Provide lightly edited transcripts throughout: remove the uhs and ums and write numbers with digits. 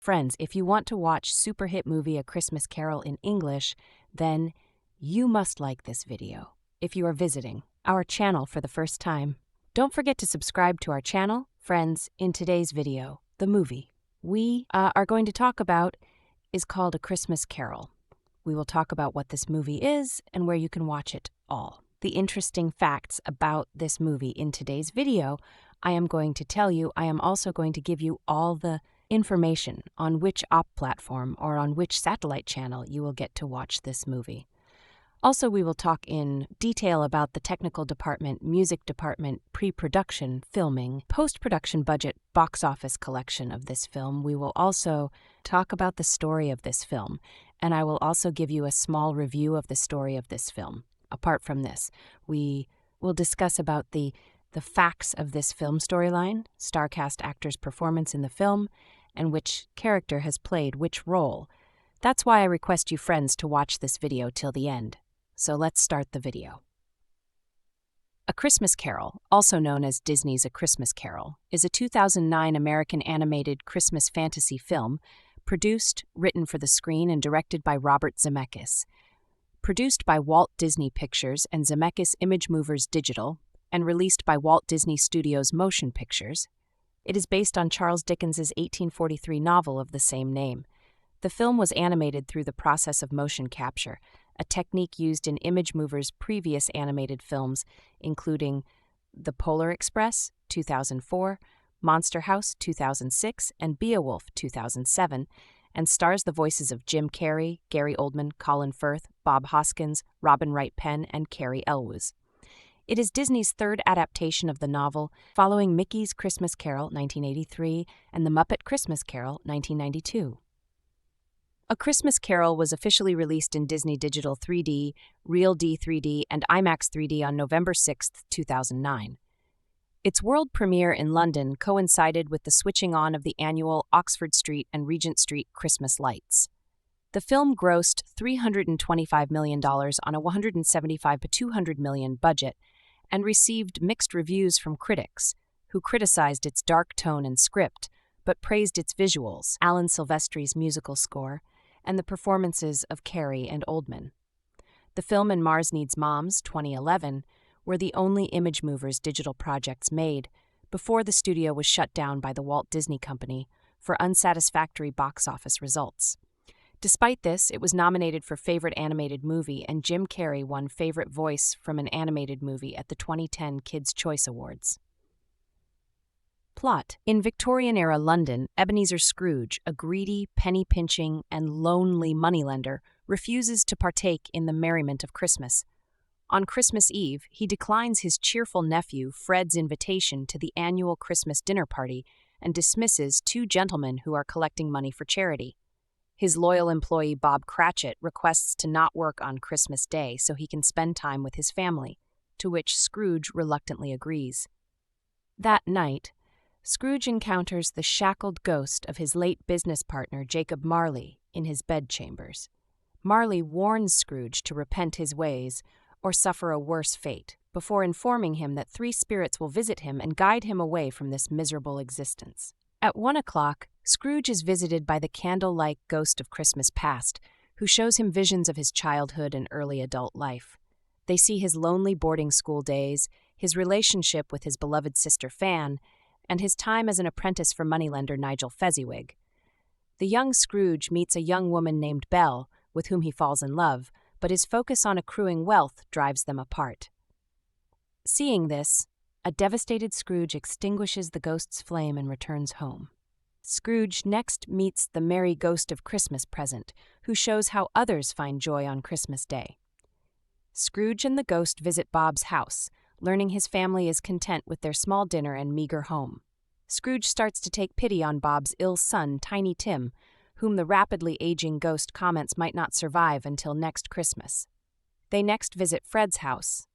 Friends, if you want to watch super hit movie A Christmas Carol in English, then you must like this video. If you are visiting our channel for the first time, don't forget to subscribe to our channel. Friends, in today's video, the movie we are going to talk about is called A Christmas Carol. We will talk about what this movie is and where you can watch it all. The interesting facts about this movie in today's video, I am going to tell you. I am also going to give you all the information on which op platform or on which satellite channel you will get to watch this movie. Also, we will talk in detail about the technical department, music department, pre-production, filming, post-production budget, box office collection of this film. We will also talk about the story of this film, and I will also give you a small review of the story of this film. Apart from this, we will discuss about the facts of this film storyline, star cast actors' performance in the film, and which character has played which role. That's why I request you friends to watch this video till the end. So let's start the video. A Christmas Carol, also known as Disney's A Christmas Carol, is a 2009 American animated Christmas fantasy film produced, written for the screen, and directed by Robert Zemeckis. Produced by Walt Disney Pictures and Zemeckis ImageMovers Digital, and released by Walt Disney Studios Motion Pictures, it is based on Charles Dickens's 1843 novel of the same name. The film was animated through the process of motion capture, a technique used in ImageMovers' previous animated films, including The Polar Express, 2004, Monster House, 2006, and Beowulf, 2007, and stars the voices of Jim Carrey, Gary Oldman, Colin Firth, Bob Hoskins, Robin Wright Penn, and Carrie Elwes. It is Disney's third adaptation of the novel, following Mickey's Christmas Carol, 1983, and The Muppet Christmas Carol, 1992. A Christmas Carol was officially released in Disney Digital 3D, Real D 3D, and IMAX 3D on November 6, 2009. Its world premiere in London coincided with the switching on of the annual Oxford Street and Regent Street Christmas lights. The film grossed $325 million on a $175 to $200 million budget and received mixed reviews from critics, who criticized its dark tone and script, but praised its visuals, Alan Silvestri's musical score, and the performances of Carrey and Oldman. The film and Mars Needs Moms, 2011, were the only ImageMovers digital projects made before the studio was shut down by the Walt Disney Company for unsatisfactory box office results. Despite this, it was nominated for Favorite Animated Movie, and Jim Carrey won Favorite Voice from an Animated Movie at the 2010 Kids' Choice Awards. Plot. In Victorian-era London, Ebenezer Scrooge, a greedy, penny-pinching, and lonely moneylender, refuses to partake in the merriment of Christmas. On Christmas Eve, he declines his cheerful nephew Fred's invitation to the annual Christmas dinner party and dismisses two gentlemen who are collecting money for charity. His loyal employee Bob Cratchit requests to not work on Christmas Day so he can spend time with his family, to which Scrooge reluctantly agrees. That night, Scrooge encounters the shackled ghost of his late business partner Jacob Marley in his bedchambers. Marley warns Scrooge to repent his ways or suffer a worse fate, before informing him that three spirits will visit him and guide him away from this miserable existence. At 1 o'clock, Scrooge is visited by the candle-like ghost of Christmas past, who shows him visions of his childhood and early adult life. They see his lonely boarding school days, his relationship with his beloved sister Fan, and his time as an apprentice for moneylender Nigel Fezziwig. The young Scrooge meets a young woman named Belle, with whom he falls in love, but his focus on accruing wealth drives them apart. Seeing this, a devastated Scrooge extinguishes the ghost's flame and returns home. Scrooge next meets the merry ghost of Christmas Present, who shows how others find joy on Christmas Day. Scrooge and the ghost visit Bob's house, learning his family is content with their small dinner and meager home. Scrooge starts to take pity on Bob's ill son, Tiny Tim, whom the rapidly aging ghost comments might not survive until next Christmas. They next visit Fred's house,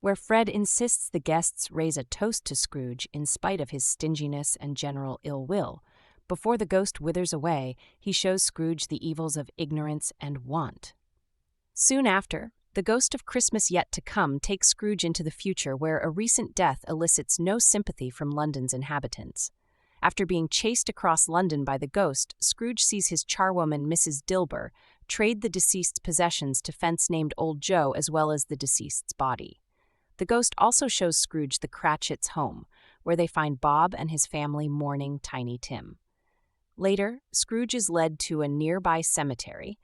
where Fred insists the guests raise a toast to Scrooge in spite of his stinginess and general ill will. Before the ghost withers away, he shows Scrooge the evils of ignorance and want. Soon after, the ghost of Christmas Yet to Come takes Scrooge into the future, where a recent death elicits no sympathy from London's inhabitants. After being chased across London by the ghost, Scrooge sees his charwoman, Mrs. Dilber, trade the deceased's possessions to fence named Old Joe as well as the deceased's body. The ghost also shows Scrooge the Cratchits' home, where they find Bob and his family mourning Tiny Tim. Later, Scrooge is led to a nearby cemetery,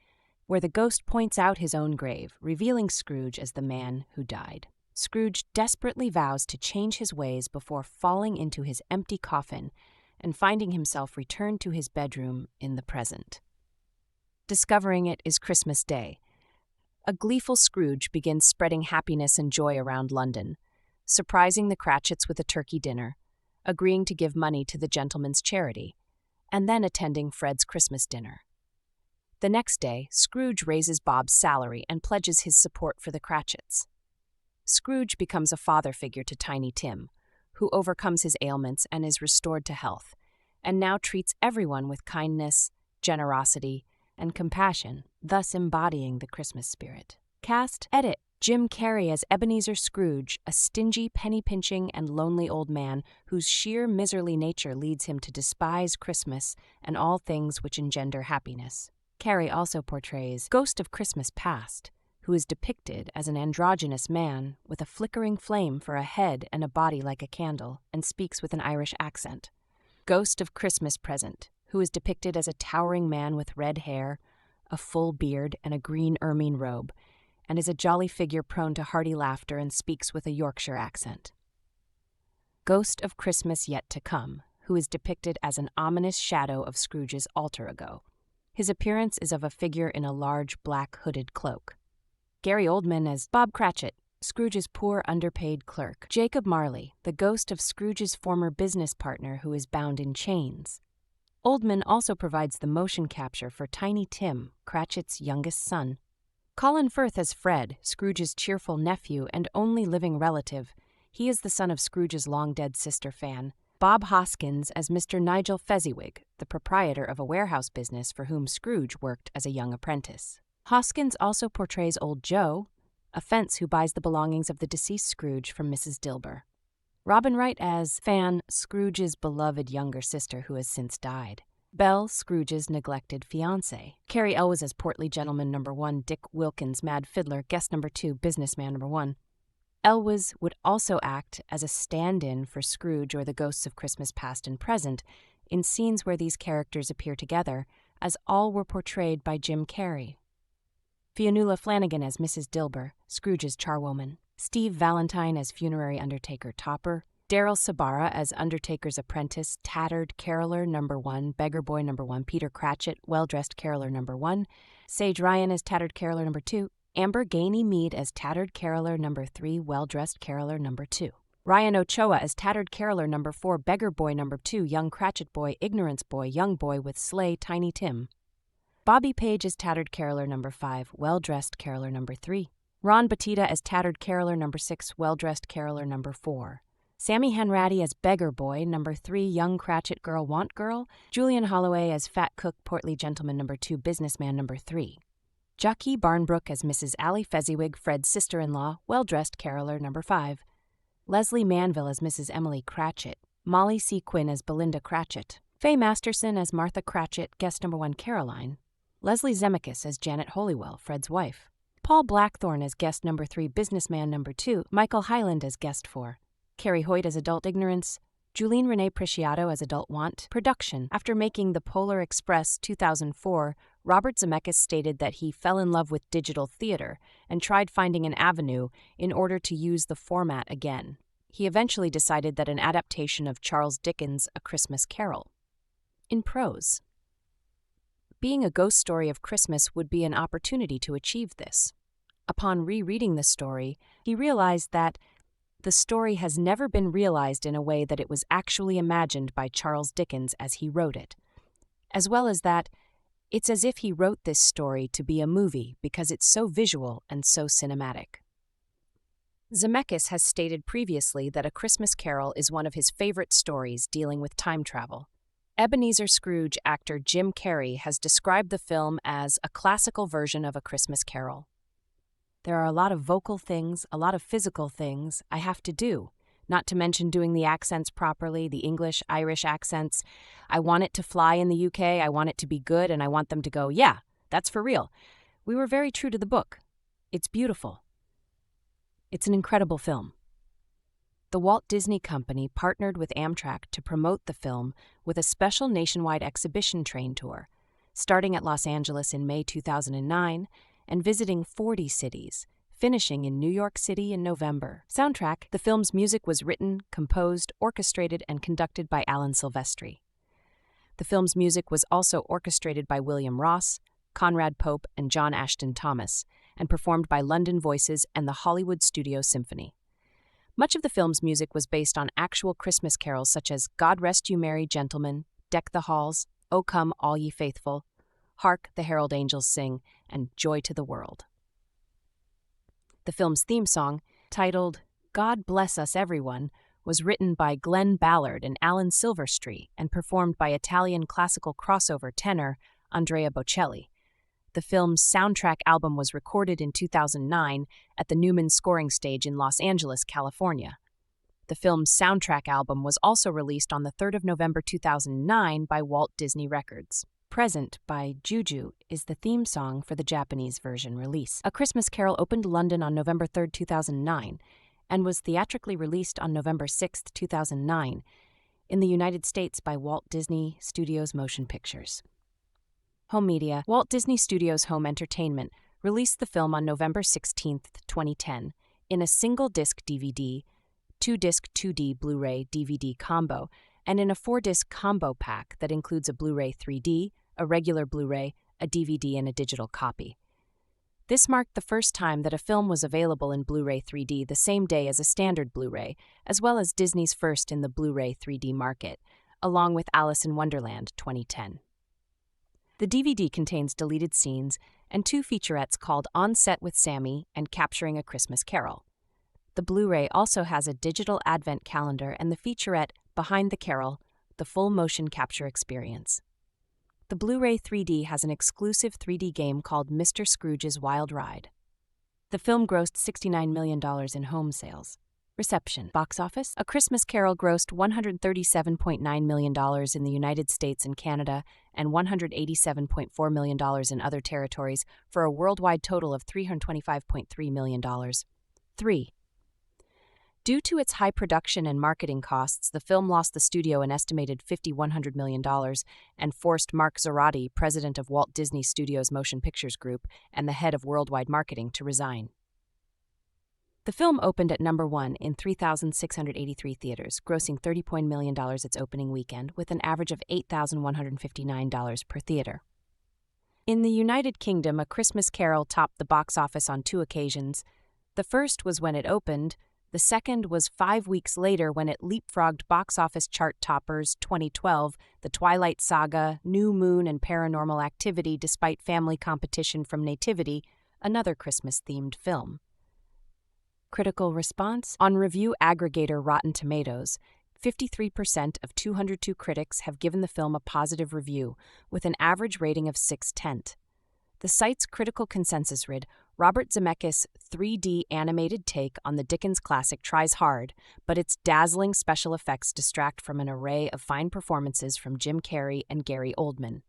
where the ghost points out his own grave, revealing Scrooge as the man who died. Scrooge desperately vows to change his ways before falling into his empty coffin and finding himself returned to his bedroom in the present. Discovering it is Christmas Day. A gleeful Scrooge begins spreading happiness and joy around London, surprising the Cratchits with a turkey dinner, agreeing to give money to the gentleman's charity, and then attending Fred's Christmas dinner. The next day, Scrooge raises Bob's salary and pledges his support for the Cratchits. Scrooge becomes a father figure to Tiny Tim, who overcomes his ailments and is restored to health, and now treats everyone with kindness, generosity, and compassion, thus embodying the Christmas spirit. Cast, edit, Jim Carrey as Ebenezer Scrooge, a stingy, penny-pinching, and lonely old man whose sheer miserly nature leads him to despise Christmas and all things which engender happiness. Carrey also portrays Ghost of Christmas Past, who is depicted as an androgynous man with a flickering flame for a head and a body like a candle, and speaks with an Irish accent. Ghost of Christmas Present, who is depicted as a towering man with red hair, a full beard, and a green ermine robe, and is a jolly figure prone to hearty laughter and speaks with a Yorkshire accent. Ghost of Christmas Yet to Come, who is depicted as an ominous shadow of Scrooge's alter ego. His appearance is of a figure in a large black hooded cloak. Gary Oldman as Bob Cratchit, Scrooge's poor underpaid clerk. Jacob Marley, the ghost of Scrooge's former business partner who is bound in chains. Oldman also provides the motion capture for Tiny Tim, Cratchit's youngest son. Colin Firth as Fred, Scrooge's cheerful nephew and only living relative. He is the son of Scrooge's long-dead sister Fan. Bob Hoskins as Mr. Nigel Fezziwig, the proprietor of a warehouse business for whom Scrooge worked as a young apprentice. Hoskins also portrays Old Joe, a fence who buys the belongings of the deceased Scrooge from Mrs. Dilber. Robin Wright as Fan, Scrooge's beloved younger sister who has since died. Belle, Scrooge's neglected fiancée. Cary Elwes as Portly Gentleman No. 1, Dick Wilkins, Mad Fiddler, Guest No. 2, Businessman No. 1. Elwes would also act as a stand-in for Scrooge or the ghosts of Christmas past and present in scenes where these characters appear together, as all were portrayed by Jim Carrey. Fionnuala Flanagan as Mrs. Dilber, Scrooge's charwoman. Steve Valentine as funerary undertaker Topper. Daryl Sabara as Undertaker's apprentice, tattered caroller No. 1, beggar boy No. 1, Peter Cratchit, well-dressed caroller No. 1. Sage Ryan as tattered caroller No. 2. Amber Gainey Mead as tattered caroller No. 3, well-dressed caroller No. 2. Ryan Ochoa as tattered caroller No. 4, beggar boy No. 2, young Cratchit boy, ignorance boy, young boy with sleigh, Tiny Tim. Bobby Page as tattered caroller No. 5, well-dressed caroller No. 3. Ron Batita as tattered caroller No. 6, well-dressed caroller No. 4. Sammy Hanratty as beggar boy No. 3, young Cratchit girl, want girl. Julian Holloway as fat cook, portly gentleman No. 2, businessman No. 3. Jackie Barnbrook as Mrs. Allie Fezziwig, Fred's sister-in-law, well-dressed caroller No. 5. Leslie Manville as Mrs. Emily Cratchit. Molly C. Quinn as Belinda Cratchit. Faye Masterson as Martha Cratchit, guest No. 1, Caroline. Leslie Zemeckis as Janet Hollywell, Fred's wife. Paul Blackthorne as guest No. 3, businessman No. 2. Michael Hyland as guest 4. Carrie Hoyt as adult ignorance. Julene Renee Preciado as adult want. Production. After making The Polar Express 2004, Robert Zemeckis stated that he fell in love with digital theater and tried finding an avenue in order to use the format again. He eventually decided that an adaptation of Charles Dickens' A Christmas Carol. In prose. Being a ghost story of Christmas would be an opportunity to achieve this. Upon rereading the story, he realized that the story has never been realized in a way that it was actually imagined by Charles Dickens as he wrote it, as well as that it's as if he wrote this story to be a movie because it's so visual and so cinematic. Zemeckis has stated previously that A Christmas Carol is one of his favorite stories dealing with time travel. Ebenezer Scrooge actor Jim Carrey has described the film as a classical version of A Christmas Carol. There are a lot of vocal things, a lot of physical things I have to do, not to mention doing the accents properly, the English, Irish accents. I want it to fly in the UK, I want it to be good, and I want them to go, yeah, that's for real. We were very true to the book. It's beautiful. It's an incredible film. The Walt Disney Company partnered with Amtrak to promote the film with a special nationwide exhibition train tour, starting at Los Angeles in May 2009 and visiting 40 cities, finishing in New York City in November. Soundtrack: the film's music was written, composed, orchestrated, and conducted by Alan Silvestri. The film's music was also orchestrated by William Ross, Conrad Pope, and John Ashton Thomas, and performed by London Voices and the Hollywood Studio Symphony. Much of the film's music was based on actual Christmas carols such as God Rest You Merry Gentlemen, Deck the Halls, O Come All Ye Faithful, Hark the Herald Angels Sing, and Joy to the World. The film's theme song, titled God Bless Us Everyone, was written by Glenn Ballard and Alan Silvestri and performed by Italian classical crossover tenor Andrea Bocelli. The film's soundtrack album was recorded in 2009 at the Newman Scoring Stage in Los Angeles, California. The film's soundtrack album was also released on the 3rd of November 2009 by Walt Disney Records. Present by Juju is the theme song for the Japanese version release. A Christmas Carol opened London on November 3, 2009, and was theatrically released on November 6, 2009, in the United States by Walt Disney Studios Motion Pictures. Home media: Walt Disney Studios Home Entertainment released the film on November 16, 2010, in a single-disc DVD, 2-disc 2D Blu-ray DVD combo, and in a 4-disc combo pack that includes a Blu-ray 3D, a regular Blu-ray, a DVD, and a digital copy. This marked the first time that a film was available in Blu-ray 3D the same day as a standard Blu-ray, as well as Disney's first in the Blu-ray 3D market, along with Alice in Wonderland 2010. The DVD contains deleted scenes and 2 featurettes called On Set with Sammy and Capturing a Christmas Carol. The Blu-ray also has a digital advent calendar and the featurette Behind the Carol, the full motion capture experience. The Blu-ray 3D has an exclusive 3D game called Mr. Scrooge's Wild Ride. The film grossed $69 million in home sales. Reception. Box office: A Christmas Carol grossed $137.9 million in the United States and Canada and $187.4 million in other territories for a worldwide total of $325.3 million. 3. Due to its high production and marketing costs, the film lost the studio an estimated $100 million and forced Mark Zoradi, president of Walt Disney Studios Motion Pictures Group and the head of worldwide marketing, to resign. The film opened at number 1 in 3,683 theaters, grossing $30 million its opening weekend, with an average of $8,159 per theater. In the United Kingdom, A Christmas Carol topped the box office on 2 occasions. The first was when it opened. The second was 5 weeks later when it leapfrogged box office chart toppers 2012, The Twilight Saga, New Moon, and Paranormal Activity despite family competition from Nativity, another Christmas-themed film. Critical response: on review aggregator Rotten Tomatoes, 53% of 202 critics have given the film a positive review, with an average rating of 6/10. The site's critical consensus read, Robert Zemeckis' 3D animated take on the Dickens classic tries hard, but its dazzling special effects distract from an array of fine performances from Jim Carrey and Gary Oldman.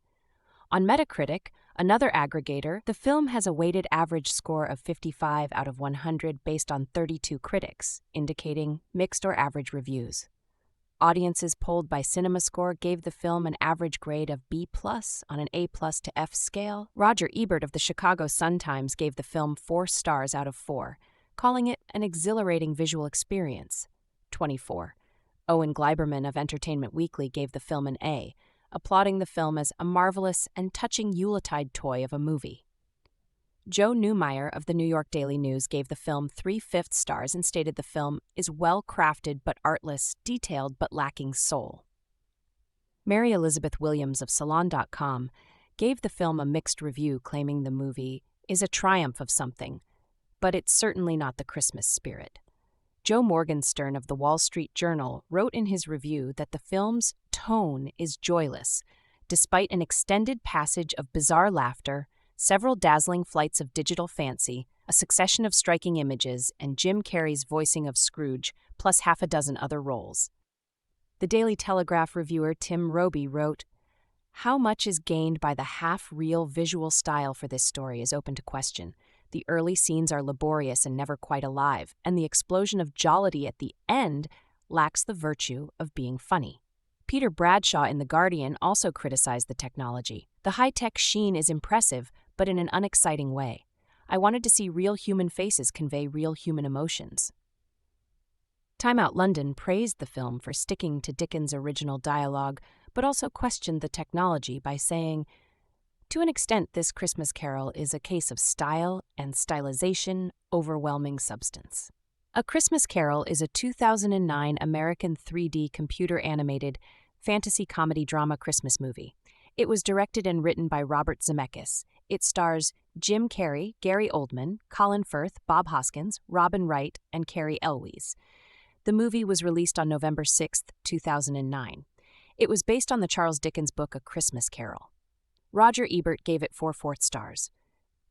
On Metacritic, another aggregator, the film has a weighted average score of 55 out of 100 based on 32 critics, indicating mixed or average reviews. Audiences polled by CinemaScore gave the film an average grade of B+ on an A+ to F scale. Roger Ebert of the Chicago Sun-Times gave the film 4 stars out of 4, calling it an exhilarating visual experience. 24. Owen Gleiberman of Entertainment Weekly gave the film an A, applauding the film as a marvelous and touching Yuletide toy of a movie. Joe Neumeyer of the New York Daily News gave the film 3/5 stars and stated the film is well-crafted but artless, detailed but lacking soul. Mary Elizabeth Williams of Salon.com gave the film a mixed review, claiming the movie is a triumph of something, but it's certainly not the Christmas spirit. Joe Morgenstern of the Wall Street Journal wrote in his review that the film's tone is joyless, despite an extended passage of bizarre laughter, several dazzling flights of digital fancy, a succession of striking images, and Jim Carrey's voicing of Scrooge, plus half a dozen other roles. The Daily Telegraph reviewer Tim Roby wrote, "How much is gained by the half-real visual style for this story is open to question. The early scenes are laborious and never quite alive, and the explosion of jollity at the end lacks the virtue of being funny." Peter Bradshaw in The Guardian also criticized the technology. "The high-tech sheen is impressive, but in an unexciting way. I wanted to see real human faces convey real human emotions." Time Out London praised the film for sticking to Dickens' original dialogue, but also questioned the technology by saying, "To an extent, this Christmas Carol is a case of style and stylization overwhelming substance." A Christmas Carol is a 2009 American 3D computer-animated fantasy comedy drama Christmas movie. It was directed and written by Robert Zemeckis. It stars Jim Carrey, Gary Oldman, Colin Firth, Bob Hoskins, Robin Wright, and Cary Elwes. The movie was released on November 6, 2009. It was based on the Charles Dickens book A Christmas Carol. Roger Ebert gave it 4 stars.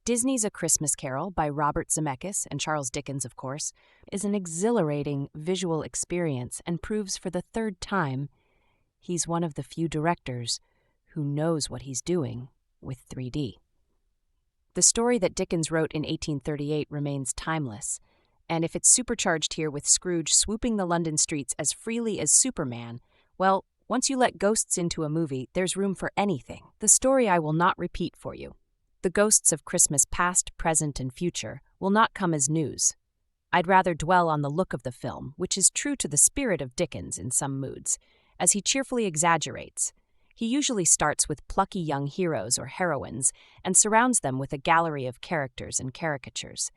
Disney's A Christmas Carol by Robert Zemeckis and Charles Dickens, of course, is an exhilarating visual experience and proves for the third time he's one of the few directors who knows what he's doing with 3D. The story that Dickens wrote in 1838 remains timeless, and if it's supercharged here with Scrooge swooping the London streets as freely as Superman, well, once you let ghosts into a movie, there's room for anything. The story I will not repeat for you. The ghosts of Christmas past, present, and future will not come as news. I'd rather dwell on the look of the film, which is true to the spirit of Dickens in some moods, as he cheerfully exaggerates. He usually starts with plucky young heroes or heroines and surrounds them with a gallery of characters and caricatures.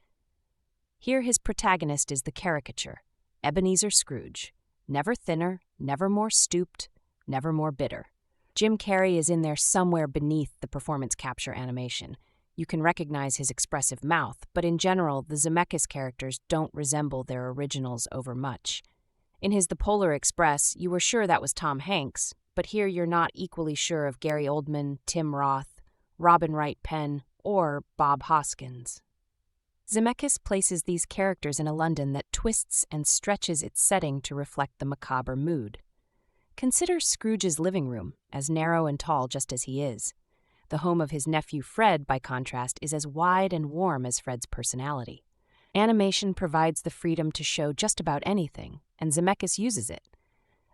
Here his protagonist is the caricature, Ebenezer Scrooge, never thinner, never more stooped, never more bitter. Jim Carrey is in there somewhere beneath the performance capture animation. You can recognize his expressive mouth, but in general, the Zemeckis characters don't resemble their originals overmuch. In his The Polar Express, you were sure that was Tom Hanks, but here you're not equally sure of Gary Oldman, Tim Roth, Robin Wright Penn, or Bob Hoskins. Zemeckis places these characters in a London that twists and stretches its setting to reflect the macabre mood. Consider Scrooge's living room, as narrow and tall just as he is. The home of his nephew Fred, by contrast, is as wide and warm as Fred's personality. Animation provides the freedom to show just about anything, and Zemeckis uses it.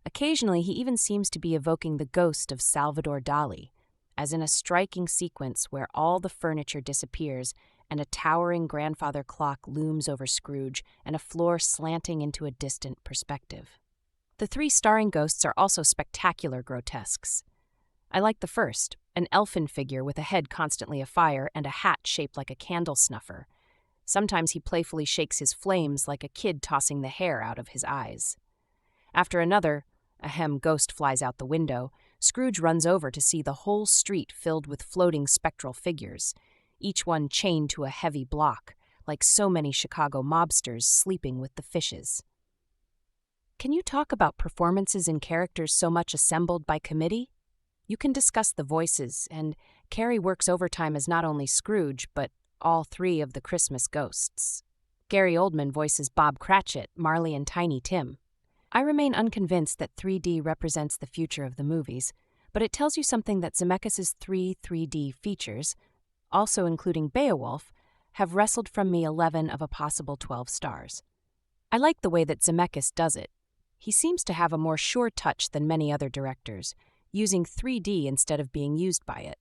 Occasionally, he even seems to be evoking the ghost of Salvador Dali, as in a striking sequence where all the furniture disappears and a towering grandfather clock looms over Scrooge and a floor slanting into a distant perspective. The 3 starring ghosts are also spectacular grotesques. I like the first, an elfin figure with a head constantly afire and a hat shaped like a candle snuffer. Sometimes he playfully shakes his flames like a kid tossing the hair out of his eyes. After another, ghost flies out the window, Scrooge runs over to see the whole street filled with floating spectral figures, each one chained to a heavy block, like so many Chicago mobsters sleeping with the fishes. Can you talk about performances and characters so much assembled by committee? You can discuss the voices, and Carrey works overtime as not only Scrooge, but all 3 of the Christmas ghosts. Gary Oldman voices Bob Cratchit, Marley, and Tiny Tim. I remain unconvinced that 3D represents the future of the movies, but it tells you something that Zemeckis' 3 3D features, also including Beowulf, have wrestled from me 11 of a possible 12 stars. I like the way that Zemeckis does it. He seems to have a more sure touch than many other directors, using 3D instead of being used by it.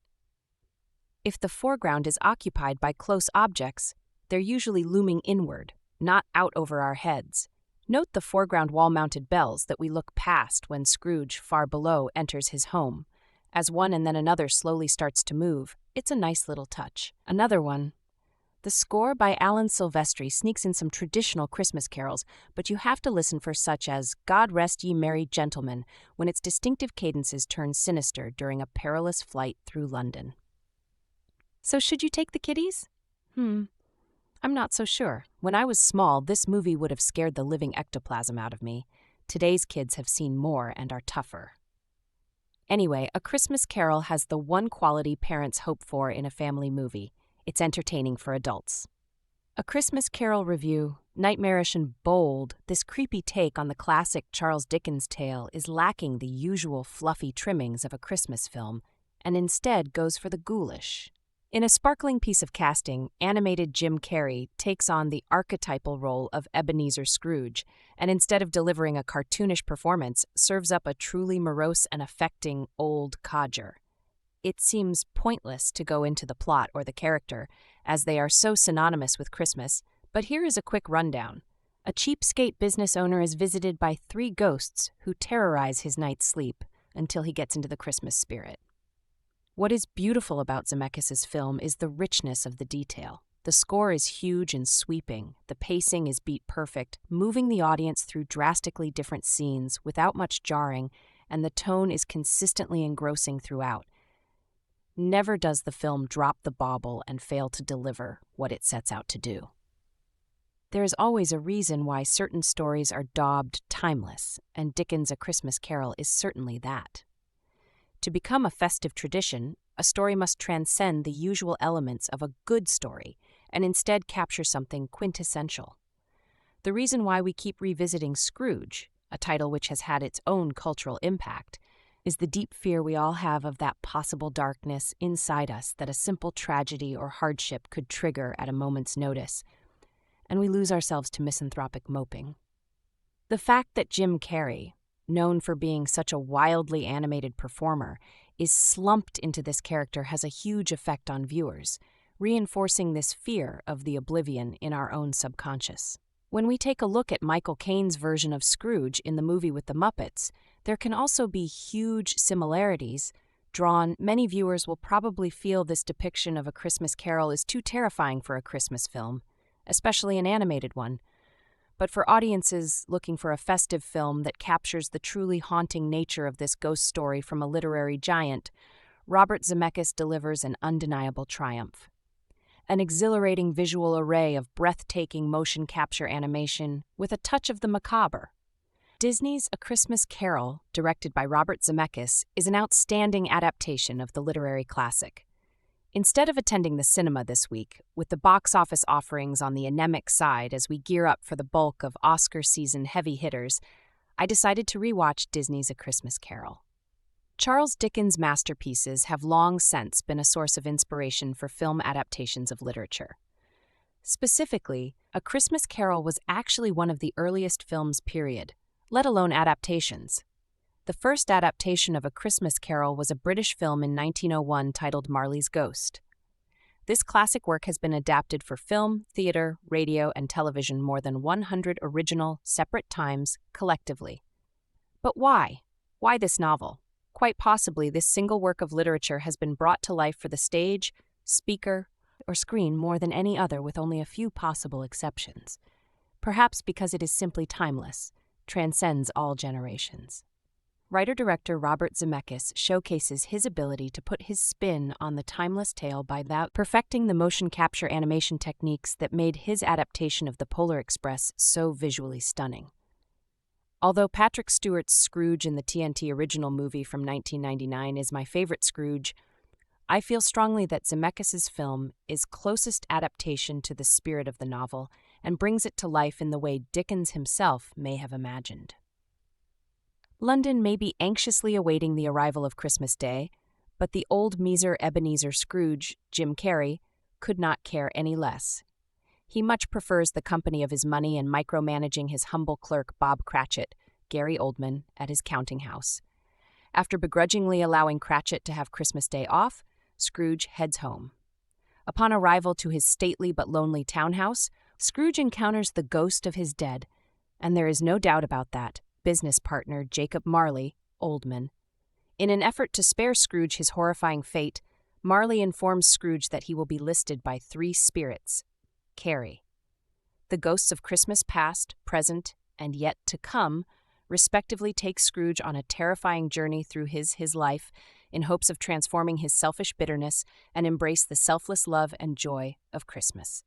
If the foreground is occupied by close objects, they're usually looming inward, not out over our heads. Note the foreground wall-mounted bells that we look past when Scrooge, far below, enters his home. As one and then another slowly starts to move, it's a nice little touch. Another one. The score by Alan Silvestri sneaks in some traditional Christmas carols, but you have to listen for such as God Rest Ye Merry Gentlemen, when its distinctive cadences turn sinister during a perilous flight through London. So should you take the kiddies? I'm not so sure. When I was small, this movie would have scared the living ectoplasm out of me. Today's kids have seen more and are tougher. Anyway, A Christmas Carol has the one quality parents hope for in a family movie. It's entertaining for adults. A Christmas Carol review, nightmarish and bold, this creepy take on the classic Charles Dickens tale is lacking the usual fluffy trimmings of a Christmas film, and instead goes for the ghoulish. In a sparkling piece of casting, animated Jim Carrey takes on the archetypal role of Ebenezer Scrooge, and instead of delivering a cartoonish performance, serves up a truly morose and affecting old codger. It seems pointless to go into the plot or the character, as they are so synonymous with Christmas, but here is a quick rundown. A cheapskate business owner is visited by 3 ghosts who terrorize his night's sleep until he gets into the Christmas spirit. What is beautiful about Zemeckis' film is the richness of the detail. The score is huge and sweeping, the pacing is beat perfect, moving the audience through drastically different scenes without much jarring, and the tone is consistently engrossing throughout. Never does the film drop the bauble and fail to deliver what it sets out to do. There is always a reason why certain stories are dubbed timeless, and Dickens' A Christmas Carol is certainly that. To become a festive tradition, a story must transcend the usual elements of a good story and instead capture something quintessential. The reason why we keep revisiting Scrooge, a title which has had its own cultural impact, is the deep fear we all have of that possible darkness inside us that a simple tragedy or hardship could trigger at a moment's notice, and we lose ourselves to misanthropic moping. The fact that Jim Carrey, known for being such a wildly animated performer, is slumped into this character has a huge effect on viewers, reinforcing this fear of the oblivion in our own subconscious. When we take a look at Michael Caine's version of Scrooge in the movie with the Muppets, there can also be huge similarities drawn. Many viewers will probably feel this depiction of A Christmas Carol is too terrifying for a Christmas film, especially an animated one. But for audiences looking for a festive film that captures the truly haunting nature of this ghost story from a literary giant, Robert Zemeckis delivers an undeniable triumph. An exhilarating visual array of breathtaking motion capture animation with a touch of the macabre. Disney's A Christmas Carol, directed by Robert Zemeckis, is an outstanding adaptation of the literary classic. Instead of attending the cinema this week, with the box office offerings on the anemic side as we gear up for the bulk of Oscar season heavy hitters, I decided to rewatch Disney's A Christmas Carol. Charles Dickens' masterpieces have long since been a source of inspiration for film adaptations of literature. Specifically, A Christmas Carol was actually one of the earliest films period, let alone adaptations. The first adaptation of A Christmas Carol was a British film in 1901 titled Marley's Ghost. This classic work has been adapted for film, theater, radio, and television more than 100 original, separate times, collectively. But why? Why this novel? Quite possibly, this single work of literature has been brought to life for the stage, speaker, or screen more than any other, with only a few possible exceptions. Perhaps because it is simply timeless, transcends all generations. Writer-director Robert Zemeckis showcases his ability to put his spin on the timeless tale by perfecting the motion capture animation techniques that made his adaptation of The Polar Express so visually stunning. Although Patrick Stewart's Scrooge in the TNT original movie from 1999 is my favorite Scrooge, I feel strongly that Zemeckis' film is closest adaptation to the spirit of the novel and brings it to life in the way Dickens himself may have imagined. London may be anxiously awaiting the arrival of Christmas Day, but the old miser Ebenezer Scrooge, Jim Carrey, could not care any less. He much prefers the company of his money and micromanaging his humble clerk Bob Cratchit, Gary Oldman, at his counting house. After begrudgingly allowing Cratchit to have Christmas Day off, Scrooge heads home. Upon arrival to his stately but lonely townhouse, Scrooge encounters the ghost of his dead, and there is no doubt about that, business partner Jacob Marley, Oldman. In an effort to spare Scrooge his horrifying fate, Marley informs Scrooge that he will be listed by 3 spirits: Carrey. The ghosts of Christmas past, present, and yet to come respectively take Scrooge on a terrifying journey through his life in hopes of transforming his selfish bitterness and embrace the selfless love and joy of Christmas.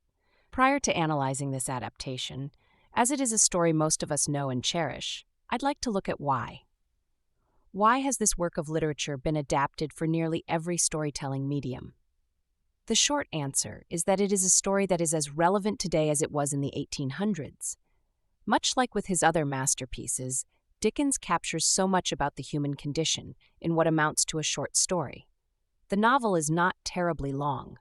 Prior to analyzing this adaptation, as it is a story most of us know and cherish, I'd like to look at why. Why has this work of literature been adapted for nearly every storytelling medium? The short answer is that it is a story that is as relevant today as it was in the 1800s. Much like with his other masterpieces, Dickens captures so much about the human condition in what amounts to a short story. The novel is not terribly long,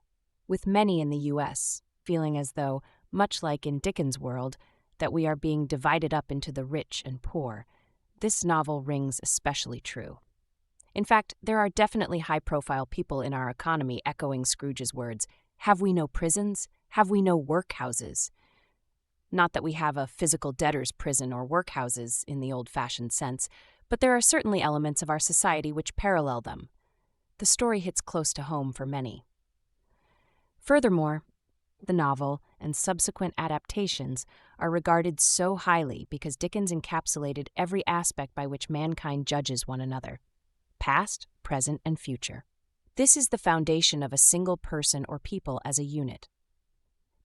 with many in the U.S. feeling as though, much like in Dickens' world, that we are being divided up into the rich and poor. This novel rings especially true. In fact, there are definitely high-profile people in our economy echoing Scrooge's words, "Have we no prisons? Have we no workhouses?" Not that we have a physical debtor's prison or workhouses in the old-fashioned sense, but there are certainly elements of our society which parallel them. The story hits close to home for many. Furthermore, the novel and subsequent adaptations are regarded so highly because Dickens encapsulated every aspect by which mankind judges one another: past, present, and future. This is the foundation of a single person or people as a unit.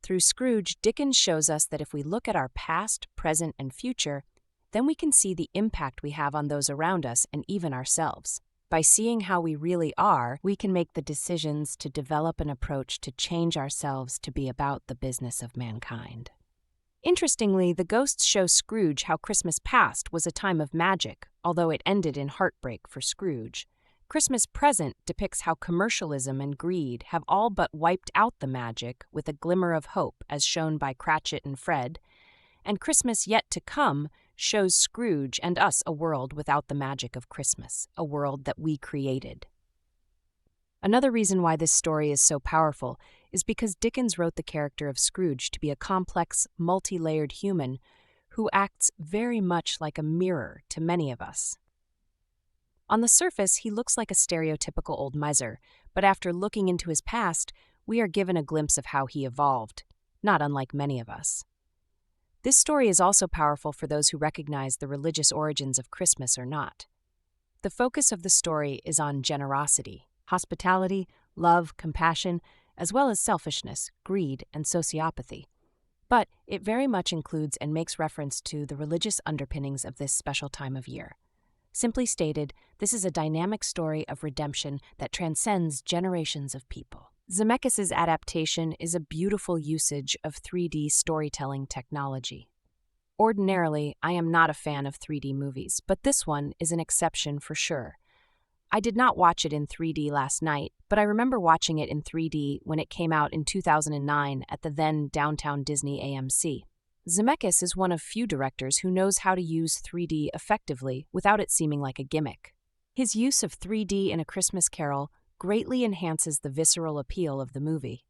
Through Scrooge, Dickens shows us that if we look at our past, present, and future, then we can see the impact we have on those around us and even ourselves. By seeing how we really are, we can make the decisions to develop an approach to change ourselves to be about the business of mankind. Interestingly, the ghosts show Scrooge how Christmas past was a time of magic, although it ended in heartbreak for Scrooge. Christmas present depicts how commercialism and greed have all but wiped out the magic with a glimmer of hope, as shown by Cratchit and Fred. And Christmas yet to come shows Scrooge and us a world without the magic of Christmas, a world that we created. Another reason why this story is so powerful is because Dickens wrote the character of Scrooge to be a complex, multi-layered human who acts very much like a mirror to many of us. On the surface, he looks like a stereotypical old miser, but after looking into his past, we are given a glimpse of how he evolved, not unlike many of us. This story is also powerful for those who recognize the religious origins of Christmas or not. The focus of the story is on generosity, hospitality, love, compassion, as well as selfishness, greed, and sociopathy. But it very much includes and makes reference to the religious underpinnings of this special time of year. Simply stated, this is a dynamic story of redemption that transcends generations of people. Zemeckis' adaptation is a beautiful usage of 3D storytelling technology. Ordinarily, I am not a fan of 3D movies, but this one is an exception for sure. I did not watch it in 3D last night, but I remember watching it in 3D when it came out in 2009 at the then Downtown Disney AMC. Zemeckis is one of few directors who knows how to use 3D effectively without it seeming like a gimmick. His use of 3D in A Christmas Carol greatly enhances the visceral appeal of the movie.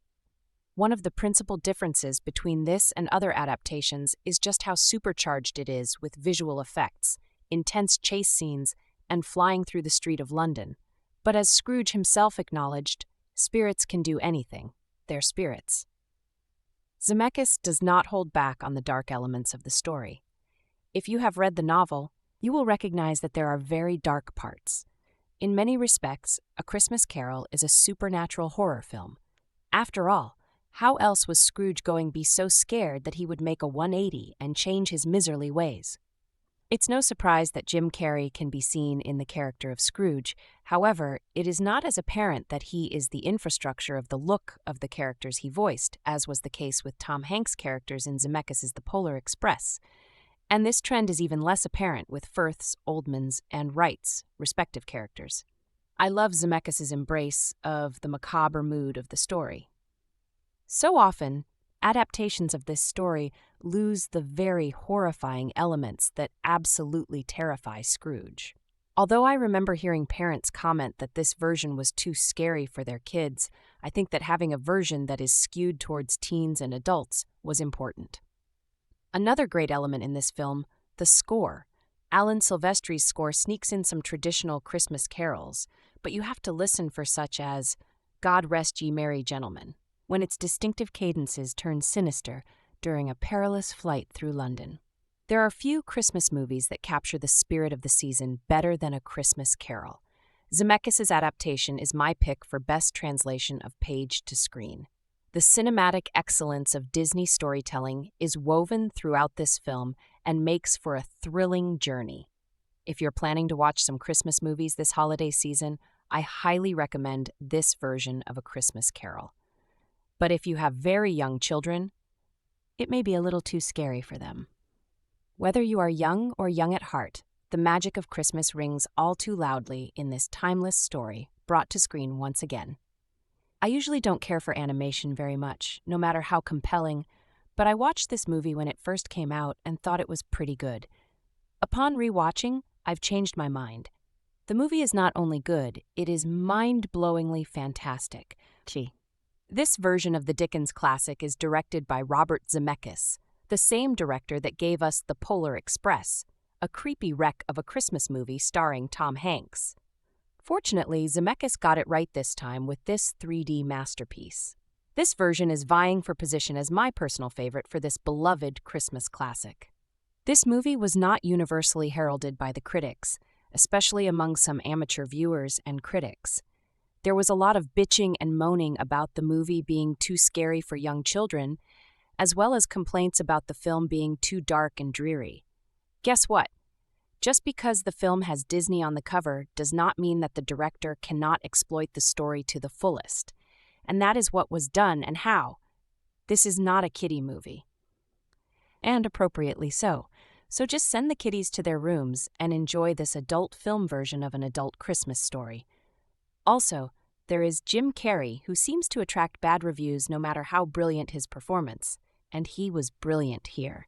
One of the principal differences between this and other adaptations is just how supercharged it is with visual effects, intense chase scenes, and flying through the street of London. But as Scrooge himself acknowledged, spirits can do anything. They're spirits. Zemeckis does not hold back on the dark elements of the story. If you have read the novel, you will recognize that there are very dark parts. In many respects, A Christmas Carol is a supernatural horror film. After all, how else was Scrooge going to be so scared that he would make a 180 and change his miserly ways? It's no surprise that Jim Carrey can be seen in the character of Scrooge. However, it is not as apparent that he is the infrastructure of the look of the characters he voiced, as was the case with Tom Hanks' characters in Zemeckis' The Polar Express. And this trend is even less apparent with Firth's, Oldman's, and Wright's respective characters. I love Zemeckis' embrace of the macabre mood of the story. So often, adaptations of this story lose the very horrifying elements that absolutely terrify Scrooge. Although I remember hearing parents comment that this version was too scary for their kids, I think that having a version that is skewed towards teens and adults was important. Another great element in this film, the score. Alan Silvestri's score sneaks in some traditional Christmas carols, but you have to listen for such as God Rest Ye Merry Gentlemen, when its distinctive cadences turn sinister during a perilous flight through London. There are few Christmas movies that capture the spirit of the season better than A Christmas Carol. Zemeckis' adaptation is my pick for best translation of page to screen. The cinematic excellence of Disney storytelling is woven throughout this film and makes for a thrilling journey. If you're planning to watch some Christmas movies this holiday season, I highly recommend this version of A Christmas Carol. But if you have very young children, it may be a little too scary for them. Whether you are young or young at heart, the magic of Christmas rings all too loudly in this timeless story brought to screen once again. I usually don't care for animation very much, no matter how compelling, but I watched this movie when it first came out and thought it was pretty good. Upon rewatching, I've changed my mind. The movie is not only good, it is mind-blowingly fantastic. This version of the Dickens classic is directed by Robert Zemeckis, the same director that gave us The Polar Express, a creepy wreck of a Christmas movie starring Tom Hanks. Fortunately, Zemeckis got it right this time with this 3D masterpiece. This version is vying for position as my personal favorite for this beloved Christmas classic. This movie was not universally heralded by the critics, especially among some amateur viewers and critics. There was a lot of bitching and moaning about the movie being too scary for young children, as well as complaints about the film being too dark and dreary. Guess what? Just because the film has Disney on the cover does not mean that the director cannot exploit the story to the fullest. And that is what was done and how. This is not a kiddie movie. And appropriately so. So just send the kiddies to their rooms and enjoy this adult film version of an adult Christmas story. Also, there is Jim Carrey, who seems to attract bad reviews no matter how brilliant his performance, and he was brilliant here.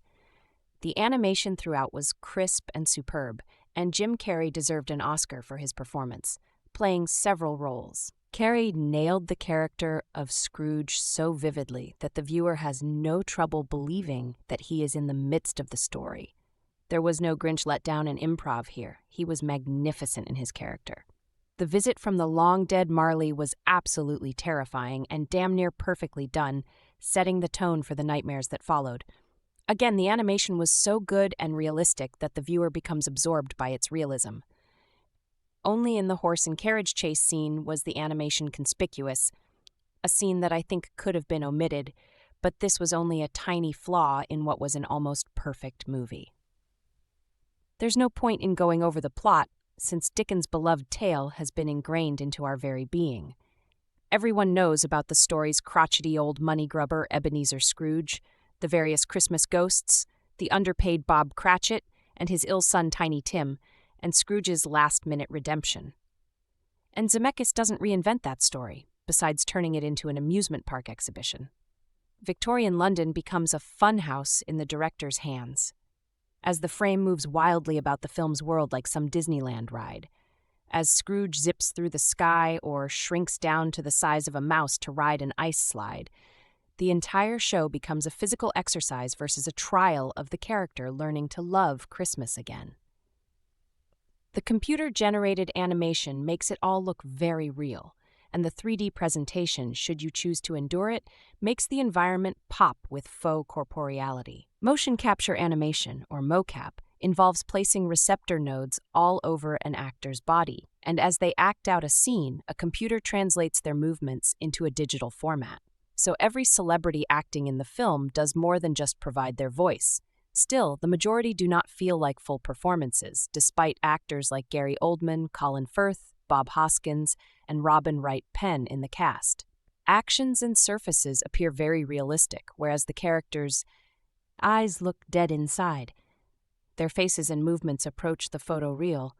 The animation throughout was crisp and superb, and Jim Carrey deserved an Oscar for his performance, playing several roles. Carrey nailed the character of Scrooge so vividly that the viewer has no trouble believing that he is in the midst of the story. There was no Grinch letdown in improv here. He was magnificent in his character. The visit from the long-dead Marley was absolutely terrifying and damn near perfectly done, setting the tone for the nightmares that followed. Again, the animation was so good and realistic that the viewer becomes absorbed by its realism. Only in the horse and carriage chase scene was the animation conspicuous, a scene that I think could have been omitted, but this was only a tiny flaw in what was an almost perfect movie. There's no point in going over the plot, since Dickens' beloved tale has been ingrained into our very being. Everyone knows about the story's crotchety old money grubber Ebenezer Scrooge, the various Christmas ghosts, the underpaid Bob Cratchit, and his ill son Tiny Tim, and Scrooge's last-minute redemption. And Zemeckis doesn't reinvent that story, besides turning it into an amusement park exhibition. Victorian London becomes a funhouse in the director's hands, as the frame moves wildly about the film's world like some Disneyland ride. As Scrooge zips through the sky or shrinks down to the size of a mouse to ride an ice slide, the entire show becomes a physical exercise versus a trial of the character learning to love Christmas again. The computer-generated animation makes it all look very real, and the 3D presentation, should you choose to endure it, makes the environment pop with faux corporeality. Motion capture animation, or mocap, involves placing receptor nodes all over an actor's body, and as they act out a scene, a computer translates their movements into a digital format. So every celebrity acting in the film does more than just provide their voice. Still, the majority do not feel like full performances, despite actors like Gary Oldman, Colin Firth, Bob Hoskins, and Robin Wright Penn in the cast. Actions and surfaces appear very realistic, whereas the characters' eyes look dead inside. Their faces and movements approach the photoreal,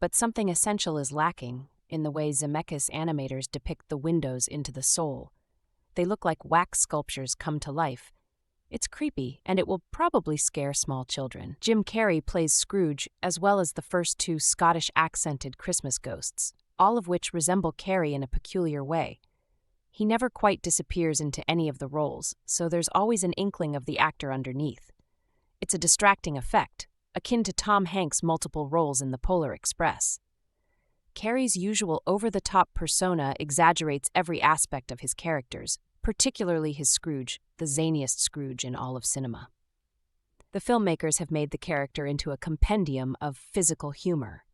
but something essential is lacking in the way Zemeckis animators depict the windows into the soul. They look like wax sculptures come to life. It's creepy, and it will probably scare small children. Jim Carrey plays Scrooge, as well as the first two Scottish-accented Christmas ghosts, all of which resemble Carrey in a peculiar way. He never quite disappears into any of the roles, so there's always an inkling of the actor underneath. It's a distracting effect, akin to Tom Hanks' multiple roles in The Polar Express. Carrey's usual over-the-top persona exaggerates every aspect of his characters, particularly his Scrooge, the zaniest Scrooge in all of cinema. The filmmakers have made the character into a compendium of physical humor.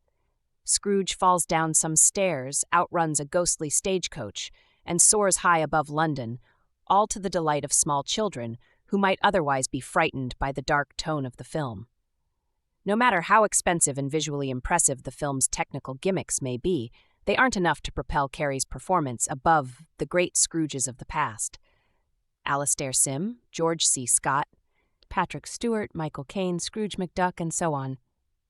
Scrooge falls down some stairs, outruns a ghostly stagecoach, and soars high above London, all to the delight of small children who might otherwise be frightened by the dark tone of the film. No matter how expensive and visually impressive the film's technical gimmicks may be, they aren't enough to propel Carrey's performance above the great Scrooges of the past. Alastair Sim, George C. Scott, Patrick Stewart, Michael Caine, Scrooge McDuck, and so on.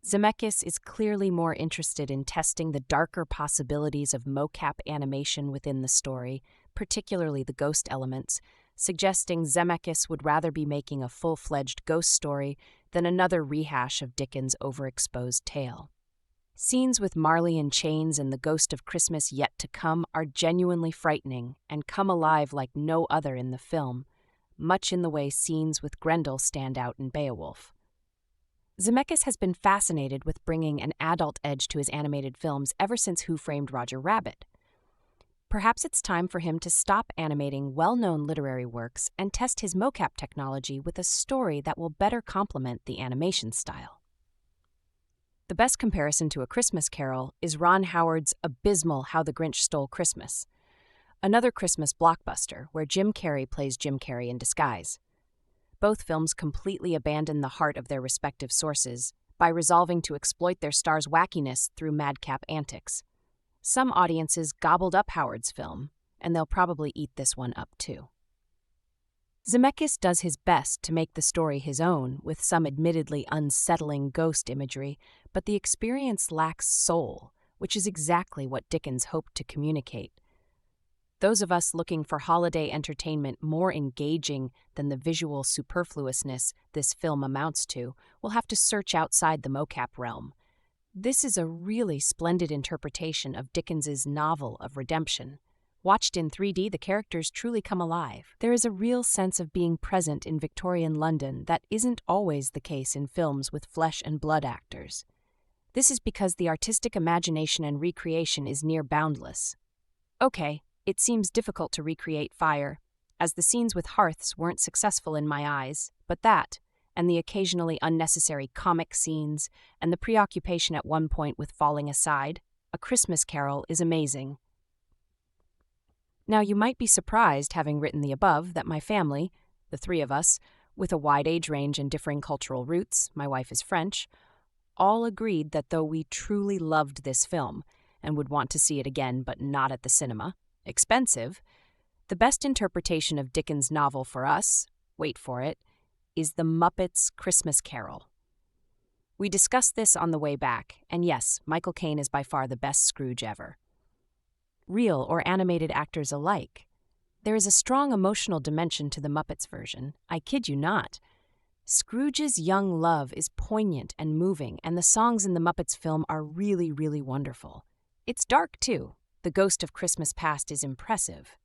Zemeckis is clearly more interested in testing the darker possibilities of mocap animation within the story, particularly the ghost elements, suggesting Zemeckis would rather be making a full-fledged ghost story than another rehash of Dickens' overexposed tale. Scenes with Marley in chains and the ghost of Christmas yet to come are genuinely frightening and come alive like no other in the film, much in the way scenes with Grendel stand out in Beowulf. Zemeckis has been fascinated with bringing an adult edge to his animated films ever since Who Framed Roger Rabbit. Perhaps it's time for him to stop animating well-known literary works and test his mocap technology with a story that will better complement the animation style. The best comparison to A Christmas Carol is Ron Howard's abysmal How the Grinch Stole Christmas, another Christmas blockbuster where Jim Carrey plays Jim Carrey in disguise. Both films completely abandon the heart of their respective sources by resolving to exploit their stars' wackiness through madcap antics. Some audiences gobbled up Howard's film, and they'll probably eat this one up too. Zemeckis does his best to make the story his own with some admittedly unsettling ghost imagery, but the experience lacks soul, which is exactly what Dickens hoped to communicate. Those of us looking for holiday entertainment more engaging than the visual superfluousness this film amounts to will have to search outside the mocap realm. This is a really splendid interpretation of Dickens's novel of redemption. Watched in 3D, the characters truly come alive. There is a real sense of being present in Victorian London that isn't always the case in films with flesh and blood actors. This is because the artistic imagination and recreation is near boundless. Okay, it seems difficult to recreate fire, as the scenes with hearths weren't successful in my eyes, but that, and the occasionally unnecessary comic scenes, and the preoccupation at one point with falling aside, A Christmas Carol is amazing. Now, you might be surprised, having written the above, that my family, the three of us, with a wide age range and differing cultural roots, my wife is French, all agreed that though we truly loved this film, and would want to see it again but not at the cinema, expensive, the best interpretation of Dickens' novel for us, wait for it, is The Muppets' Christmas Carol. We discussed this on the way back, and yes, Michael Caine is by far the best Scrooge ever. Real or animated actors alike. There is a strong emotional dimension to the Muppets version, I kid you not. Scrooge's young love is poignant and moving, and the songs in the Muppets film are really, really wonderful. It's dark, too. The Ghost of Christmas Past is impressive.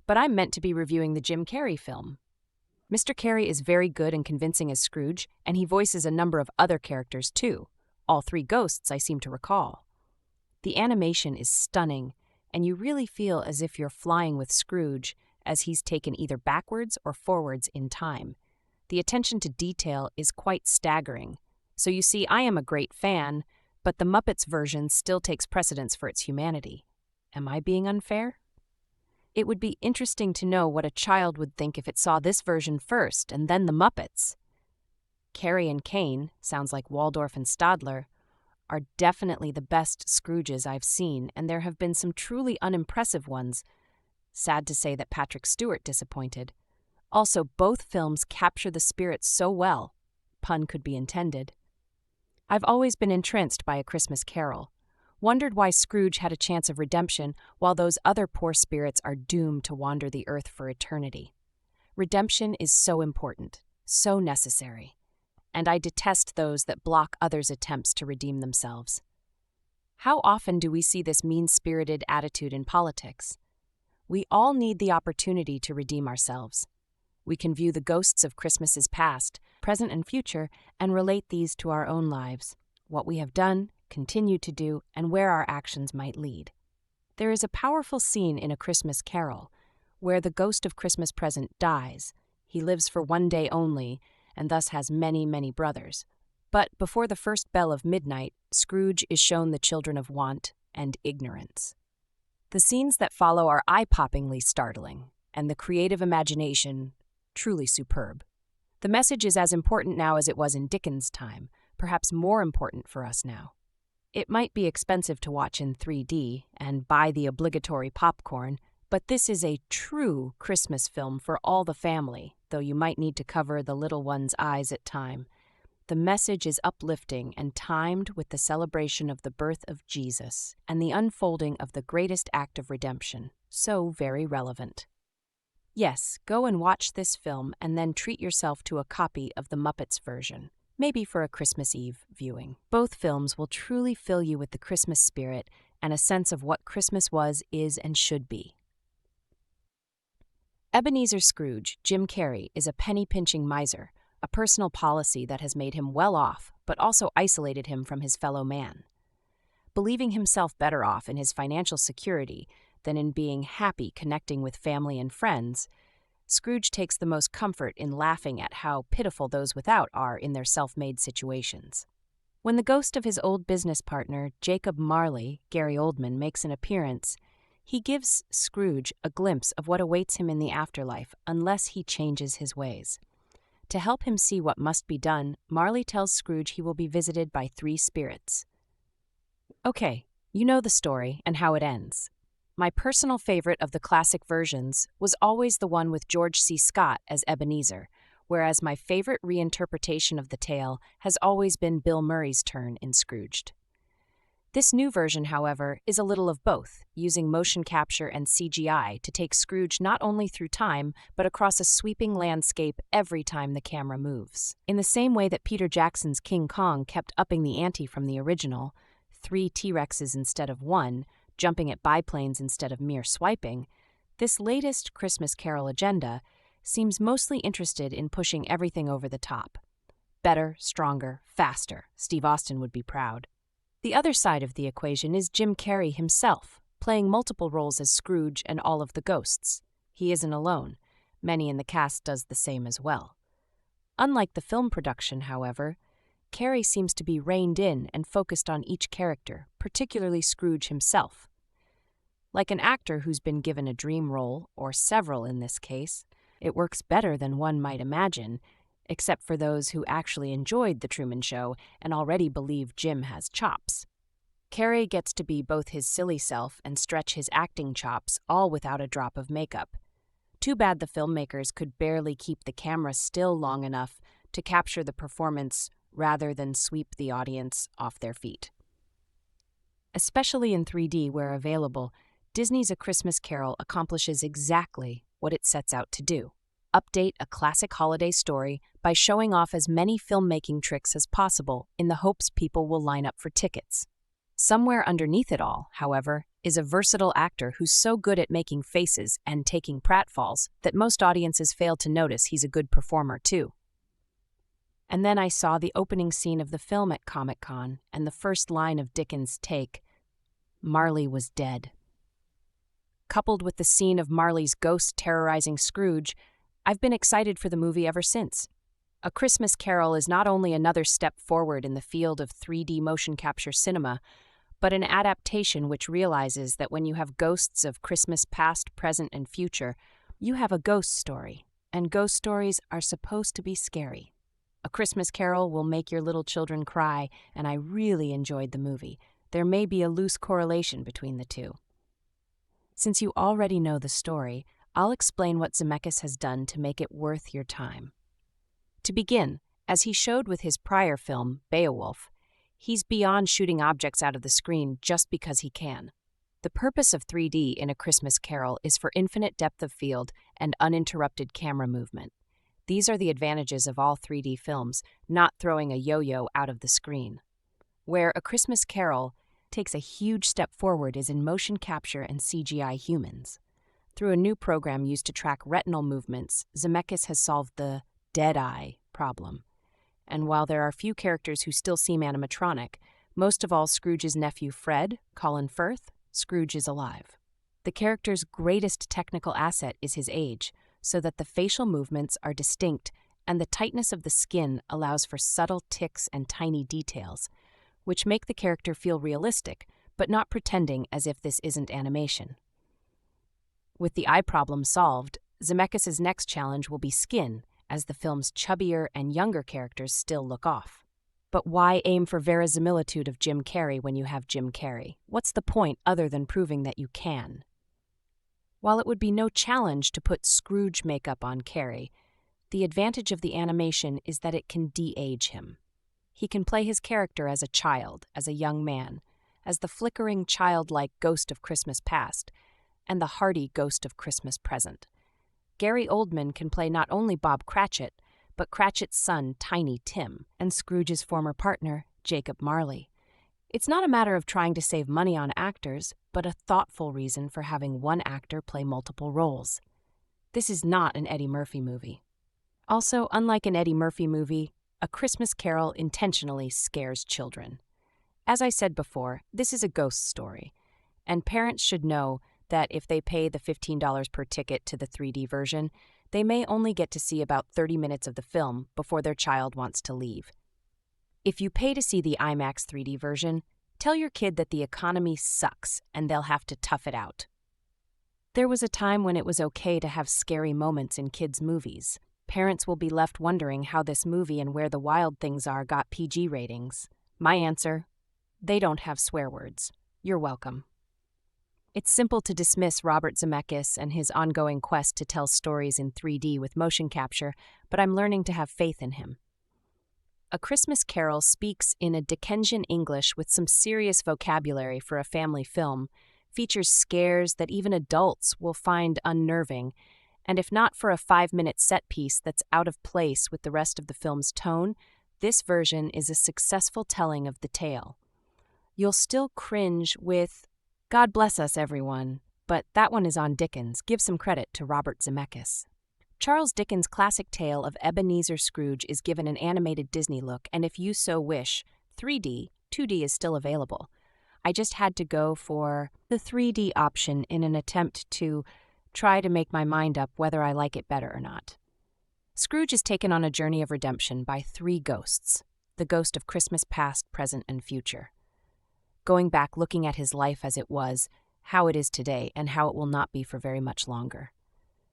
But I'm meant to be reviewing the Jim Carrey film. Mr. Carrey is very good and convincing as Scrooge, and he voices a number of other characters, too. All three ghosts, I seem to recall. The animation is stunning, and you really feel as if you're flying with Scrooge, as he's taken either backwards or forwards in time. The attention to detail is quite staggering. So you see, I am a great fan, but the Muppets version still takes precedence for its humanity. Am I being unfair? It would be interesting to know what a child would think if it saw this version first and then the Muppets. Carrey and Caine, sounds like Waldorf and Stadler, are definitely the best Scrooges I've seen, and there have been some truly unimpressive ones. Sad to say that Patrick Stewart disappointed. Also, both films capture the spirit so well. Pun could be intended. I've always been entranced by A Christmas Carol. Wondered why Scrooge had a chance of redemption while those other poor spirits are doomed to wander the earth for eternity. Redemption is so important, so necessary, and I detest those that block others' attempts to redeem themselves. How often do we see this mean-spirited attitude in politics? We all need the opportunity to redeem ourselves. We can view the ghosts of Christmases past, present and future, and relate these to our own lives, what we have done, continue to do, and where our actions might lead. There is a powerful scene in A Christmas Carol where the ghost of Christmas present dies. He lives for one day only, and thus has many, many brothers. But before the first bell of midnight, Scrooge is shown the children of want and ignorance. The scenes that follow are eye-poppingly startling, and the creative imagination truly superb. The message is as important now as it was in Dickens' time, perhaps more important for us now. It might be expensive to watch in 3D and buy the obligatory popcorn, But this is a true Christmas film for all the family, though you might need to cover the little one's eyes at times. The message is uplifting and timed with the celebration of the birth of Jesus and the unfolding of the greatest act of redemption, so very relevant. Yes, go and watch this film and then treat yourself to a copy of the Muppets version, maybe for a Christmas Eve viewing. Both films will truly fill you with the Christmas spirit and a sense of what Christmas was, is, and should be. Ebenezer Scrooge, Jim Carrey, is a penny-pinching miser, a personal policy that has made him well off, but also isolated him from his fellow man. Believing himself better off in his financial security than in being happy connecting with family and friends, Scrooge takes the most comfort in laughing at how pitiful those without are in their self-made situations. When the ghost of his old business partner, Jacob Marley, Gary Oldman, makes an appearance, he gives Scrooge a glimpse of what awaits him in the afterlife unless he changes his ways. To help him see what must be done, Marley tells Scrooge he will be visited by 3 spirits. Okay, you know the story and how it ends. My personal favorite of the classic versions was always the one with George C. Scott as Ebenezer, whereas my favorite reinterpretation of the tale has always been Bill Murray's turn in Scrooged. This new version, however, is a little of both, using motion capture and CGI to take Scrooge not only through time, but across a sweeping landscape every time the camera moves. In the same way that Peter Jackson's King Kong kept upping the ante from the original, 3 T-Rexes instead of 1, jumping at biplanes instead of mere swiping, this latest Christmas Carol agenda seems mostly interested in pushing everything over the top. Better, stronger, faster. Steve Austin would be proud. The other side of the equation is Jim Carrey himself, playing multiple roles as Scrooge and all of the ghosts. He isn't alone. Many in the cast does the same as well. Unlike the film production, however, Carrey seems to be reined in and focused on each character, particularly Scrooge himself. Like an actor who's been given a dream role, or several in this case, it works better than one might imagine, except for those who actually enjoyed The Truman Show and already believe Jim has chops. Carrey gets to be both his silly self and stretch his acting chops, all without a drop of makeup. Too bad the filmmakers could barely keep the camera still long enough to capture the performance rather than sweep the audience off their feet. Especially in 3D where available, Disney's A Christmas Carol accomplishes exactly what it sets out to do: update a classic holiday story by showing off as many filmmaking tricks as possible in the hopes people will line up for tickets. Somewhere underneath it all, however, is a versatile actor who's so good at making faces and taking pratfalls that most audiences fail to notice he's a good performer too. And then I saw the opening scene of the film at Comic-Con, and the first line of Dickens' take, "Marley was dead." Coupled with the scene of Marley's ghost terrorizing Scrooge, I've been excited for the movie ever since. A Christmas Carol is not only another step forward in the field of 3D motion capture cinema, but an adaptation which realizes that when you have ghosts of Christmas past, present, and future, you have a ghost story, and ghost stories are supposed to be scary. A Christmas Carol will make your little children cry, and I really enjoyed the movie. There may be a loose correlation between the two. Since you already know the story, I'll explain what Zemeckis has done to make it worth your time. To begin, as he showed with his prior film, Beowulf, he's beyond shooting objects out of the screen just because he can. The purpose of 3D in A Christmas Carol is for infinite depth of field and uninterrupted camera movement. These are the advantages of all 3D films, not throwing a yo-yo out of the screen. Where A Christmas Carol takes a huge step forward is in motion capture and CGI humans. Through a new program used to track retinal movements, Zemeckis has solved the dead eye problem. And while there are few characters who still seem animatronic, most of all Scrooge's nephew Fred, Colin Firth, Scrooge is alive. The character's greatest technical asset is his age, so that the facial movements are distinct and the tightness of the skin allows for subtle tics and tiny details, which make the character feel realistic, but not pretending as if this isn't animation. With the eye problem solved, Zemeckis' next challenge will be skin, as the film's chubbier and younger characters still look off. But why aim for verisimilitude of Jim Carrey when you have Jim Carrey? What's the point other than proving that you can? While it would be no challenge to put Scrooge makeup on Carrey, the advantage of the animation is that it can de-age him. He can play his character as a child, as a young man, as the flickering childlike ghost of Christmas past, and the hearty ghost of Christmas present. Gary Oldman can play not only Bob Cratchit, but Cratchit's son, Tiny Tim, and Scrooge's former partner, Jacob Marley. It's not a matter of trying to save money on actors, but a thoughtful reason for having one actor play multiple roles. This is not an Eddie Murphy movie. Also, unlike an Eddie Murphy movie, A Christmas Carol intentionally scares children. As I said before, this is a ghost story, and parents should know that if they pay the $15 per ticket to the 3D version, they may only get to see about 30 minutes of the film before their child wants to leave. If you pay to see the IMAX 3D version, tell your kid that the economy sucks and they'll have to tough it out. There was a time when it was okay to have scary moments in kids' movies. Parents will be left wondering how this movie and Where the Wild Things Are got PG ratings. My answer: they don't have swear words. You're welcome. It's simple to dismiss Robert Zemeckis and his ongoing quest to tell stories in 3D with motion capture, but I'm learning to have faith in him. A Christmas Carol speaks in a Dickensian English with some serious vocabulary for a family film, features scares that even adults will find unnerving, and if not for a 5-minute set piece that's out of place with the rest of the film's tone, this version is a successful telling of the tale. You'll still cringe with, "God bless us, everyone," but that one is on Dickens. Give some credit to Robert Zemeckis. Charles Dickens' classic tale of Ebenezer Scrooge is given an animated Disney look, and if you so wish, 3D, 2D is still available. I just had to go for the 3D option in an attempt to try to make my mind up whether I like it better or not. Scrooge is taken on a journey of redemption by 3 ghosts, the ghost of Christmas past, present, and future. Going back, looking at his life as it was, how it is today, and how it will not be for very much longer.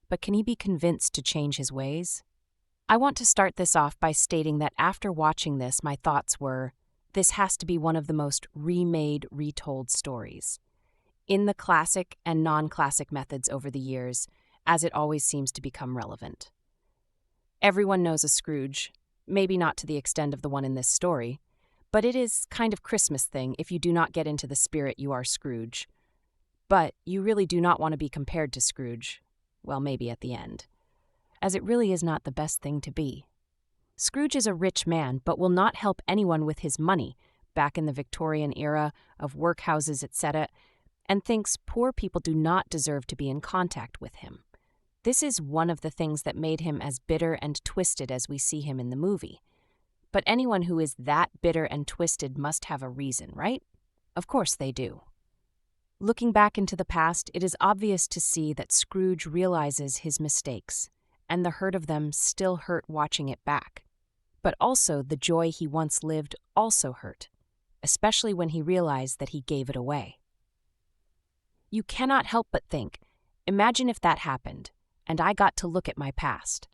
But can he be convinced to change his ways? I want to start this off by stating that after watching this, my thoughts were, this has to be one of the most remade, retold stories. In the classic and non-classic methods over the years, as it always seems to become relevant. Everyone knows a Scrooge, maybe not to the extent of the one in this story, but it is kind of Christmas thing if you do not get into the spirit you are Scrooge. But you really do not want to be compared to Scrooge, well, maybe at the end, as it really is not the best thing to be. Scrooge is a rich man, but will not help anyone with his money, back in the Victorian era of workhouses, etc., and thinks poor people do not deserve to be in contact with him. This is one of the things that made him as bitter and twisted as we see him in the movie. But anyone who is that bitter and twisted must have a reason, right? Of course they do. Looking back into the past, it is obvious to see that Scrooge realizes his mistakes, and the hurt of them still hurt watching it back. But also the joy he once lived also hurt, especially when he realized that he gave it away. You cannot help but think, imagine if that happened, and I got to look at my past.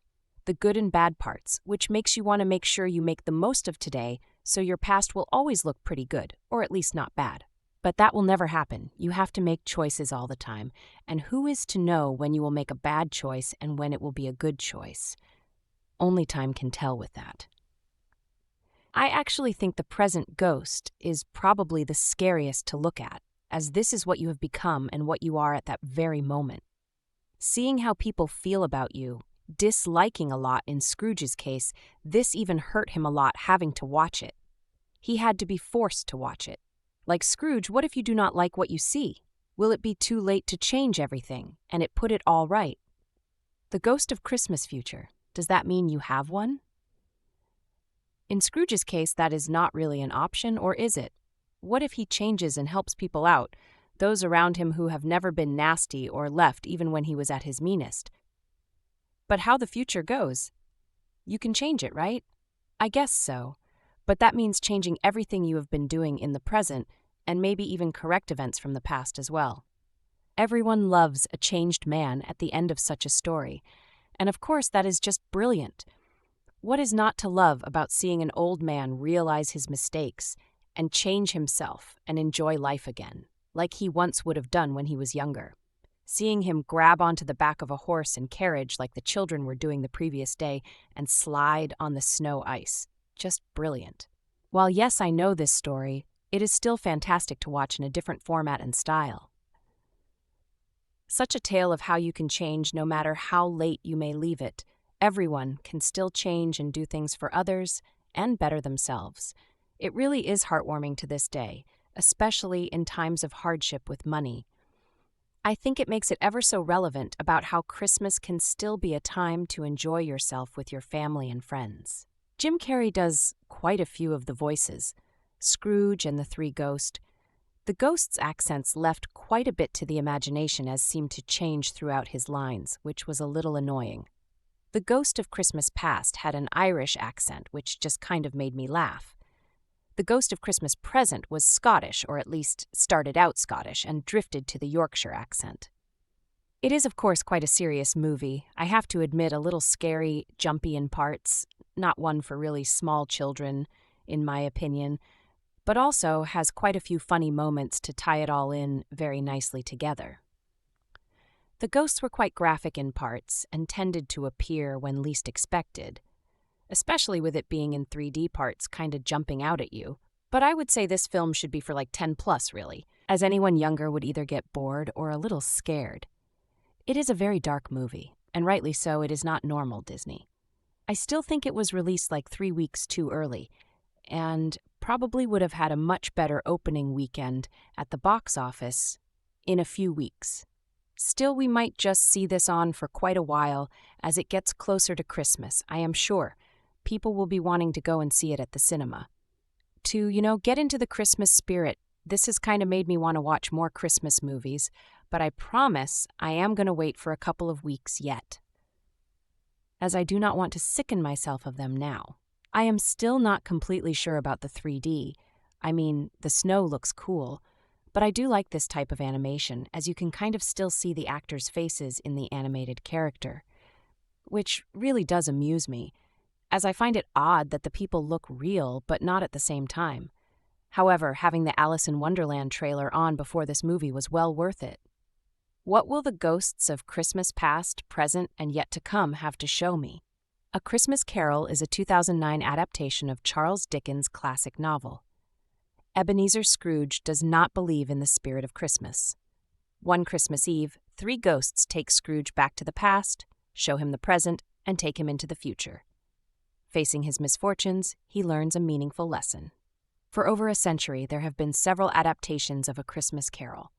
The good and bad parts, which makes you want to make sure you make the most of today so your past will always look pretty good, or at least not bad. But that will never happen. You have to make choices all the time, and who is to know when you will make a bad choice and when it will be a good choice? Only time can tell with that. I actually think the present ghost is probably the scariest to look at, as this is what you have become and what you are at that very moment. Seeing how people feel about you, disliking a lot in Scrooge's case, this even hurt him a lot having to watch it. He had to be forced to watch it. Like Scrooge, what if you do not like what you see? Will it be too late to change everything and it put it all right? The ghost of Christmas future, does that mean you have one? In Scrooge's case, that is not really an option, or is it? What if he changes and helps people out, those around him who have never been nasty or left even when he was at his meanest? But how the future goes? You can change it, right? I guess so. But that means changing everything you have been doing in the present, and maybe even correct events from the past as well. Everyone loves a changed man at the end of such a story, and of course that is just brilliant. What is not to love about seeing an old man realize his mistakes and change himself and enjoy life again, like he once would have done when he was younger? Seeing him grab onto the back of a horse and carriage like the children were doing the previous day and slide on the snow ice. Just brilliant. While yes, I know this story, it is still fantastic to watch in a different format and style. Such a tale of how you can change no matter how late you may leave it. Everyone can still change and do things for others and better themselves. It really is heartwarming to this day, especially in times of hardship with money. I think it makes it ever so relevant about how Christmas can still be a time to enjoy yourself with your family and friends. Jim Carrey does quite a few of the voices, Scrooge and the Three Ghosts. The Ghost's accents left quite a bit to the imagination as seemed to change throughout his lines, which was a little annoying. The Ghost of Christmas Past had an Irish accent, which just kind of made me laugh. The Ghost of Christmas Present was Scottish, or at least started out Scottish, and drifted to the Yorkshire accent. It is, of course, quite a serious movie. I have to admit, a little scary, jumpy in parts, not one for really small children, in my opinion, but also has quite a few funny moments to tie it all in very nicely together. The ghosts were quite graphic in parts and tended to appear when least expected, especially with it being in 3D parts kind of jumping out at you. But I would say this film should be for like 10 plus, really, as anyone younger would either get bored or a little scared. It is a very dark movie, and rightly so, it is not normal Disney. I still think it was released like 3 weeks too early, and probably would have had a much better opening weekend at the box office in a few weeks. Still, we might just see this on for quite a while as it gets closer to Christmas, I am sure. People will be wanting to go and see it at the cinema. To, get into the Christmas spirit, this has kind of made me want to watch more Christmas movies, but I promise I am going to wait for a couple of weeks yet, as I do not want to sicken myself of them now. I am still not completely sure about the 3D. I mean, the snow looks cool, but I do like this type of animation, as you can kind of still see the actors' faces in the animated character, which really does amuse me, as I find it odd that the people look real but not at the same time. However, having the Alice in Wonderland trailer on before this movie was well worth it. What will the ghosts of Christmas past, present, and yet to come have to show me? A Christmas Carol is a 2009 adaptation of Charles Dickens' classic novel. Ebenezer Scrooge does not believe in the spirit of Christmas. One Christmas Eve, 3 ghosts take Scrooge back to the past, show him the present, and take him into the future. Facing his misfortunes, he learns a meaningful lesson. For over a century, there have been several adaptations of A Christmas Carol.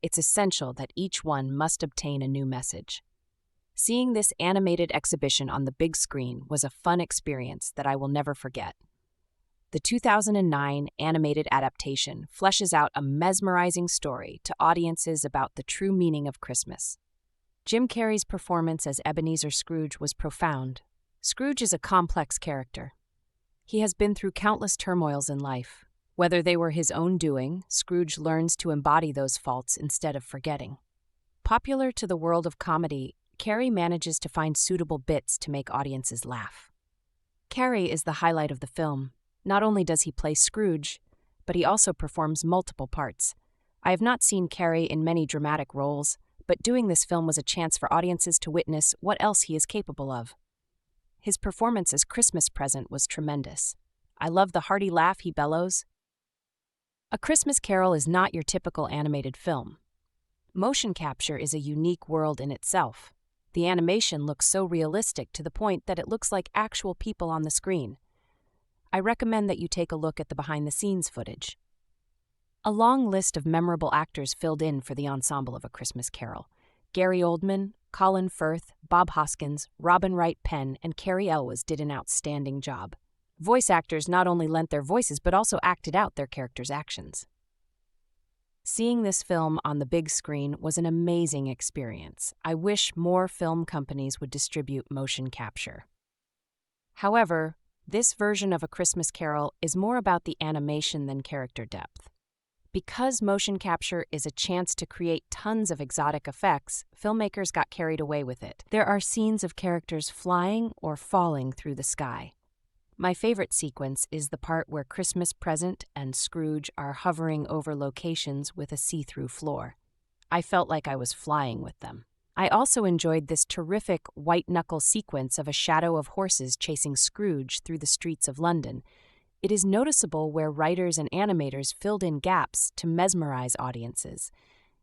It's essential that each one must obtain a new message. Seeing this animated exhibition on the big screen was a fun experience that I will never forget. The 2009 animated adaptation fleshes out a mesmerizing story to audiences about the true meaning of Christmas. Jim Carrey's performance as Ebenezer Scrooge was profound. Scrooge is a complex character. He has been through countless turmoils in life. Whether they were his own doing, Scrooge learns to embody those faults instead of forgetting. Popular to the world of comedy, Carrey manages to find suitable bits to make audiences laugh. Carrey is the highlight of the film. Not only does he play Scrooge, but he also performs multiple parts. I have not seen Carrey in many dramatic roles, but doing this film was a chance for audiences to witness what else he is capable of. His performance as Christmas Present was tremendous. I love the hearty laugh he bellows. A Christmas Carol is not your typical animated film. Motion capture is a unique world in itself. The animation looks so realistic to the point that it looks like actual people on the screen. I recommend that you take a look at the behind-the-scenes footage. A long list of memorable actors filled in for the ensemble of A Christmas Carol. Gary Oldman, Colin Firth, Bob Hoskins, Robin Wright Penn, and Cary Elwes did an outstanding job. Voice actors not only lent their voices but also acted out their characters' actions. Seeing this film on the big screen was an amazing experience. I wish more film companies would distribute motion capture. However, this version of A Christmas Carol is more about the animation than character depth. Because motion capture is a chance to create tons of exotic effects, filmmakers got carried away with it. There are scenes of characters flying or falling through the sky. My favorite sequence is the part where Christmas Present and Scrooge are hovering over locations with a see-through floor. I felt like I was flying with them. I also enjoyed this terrific white-knuckle sequence of a shadow of horses chasing Scrooge through the streets of London. It is noticeable where writers and animators filled in gaps to mesmerize audiences.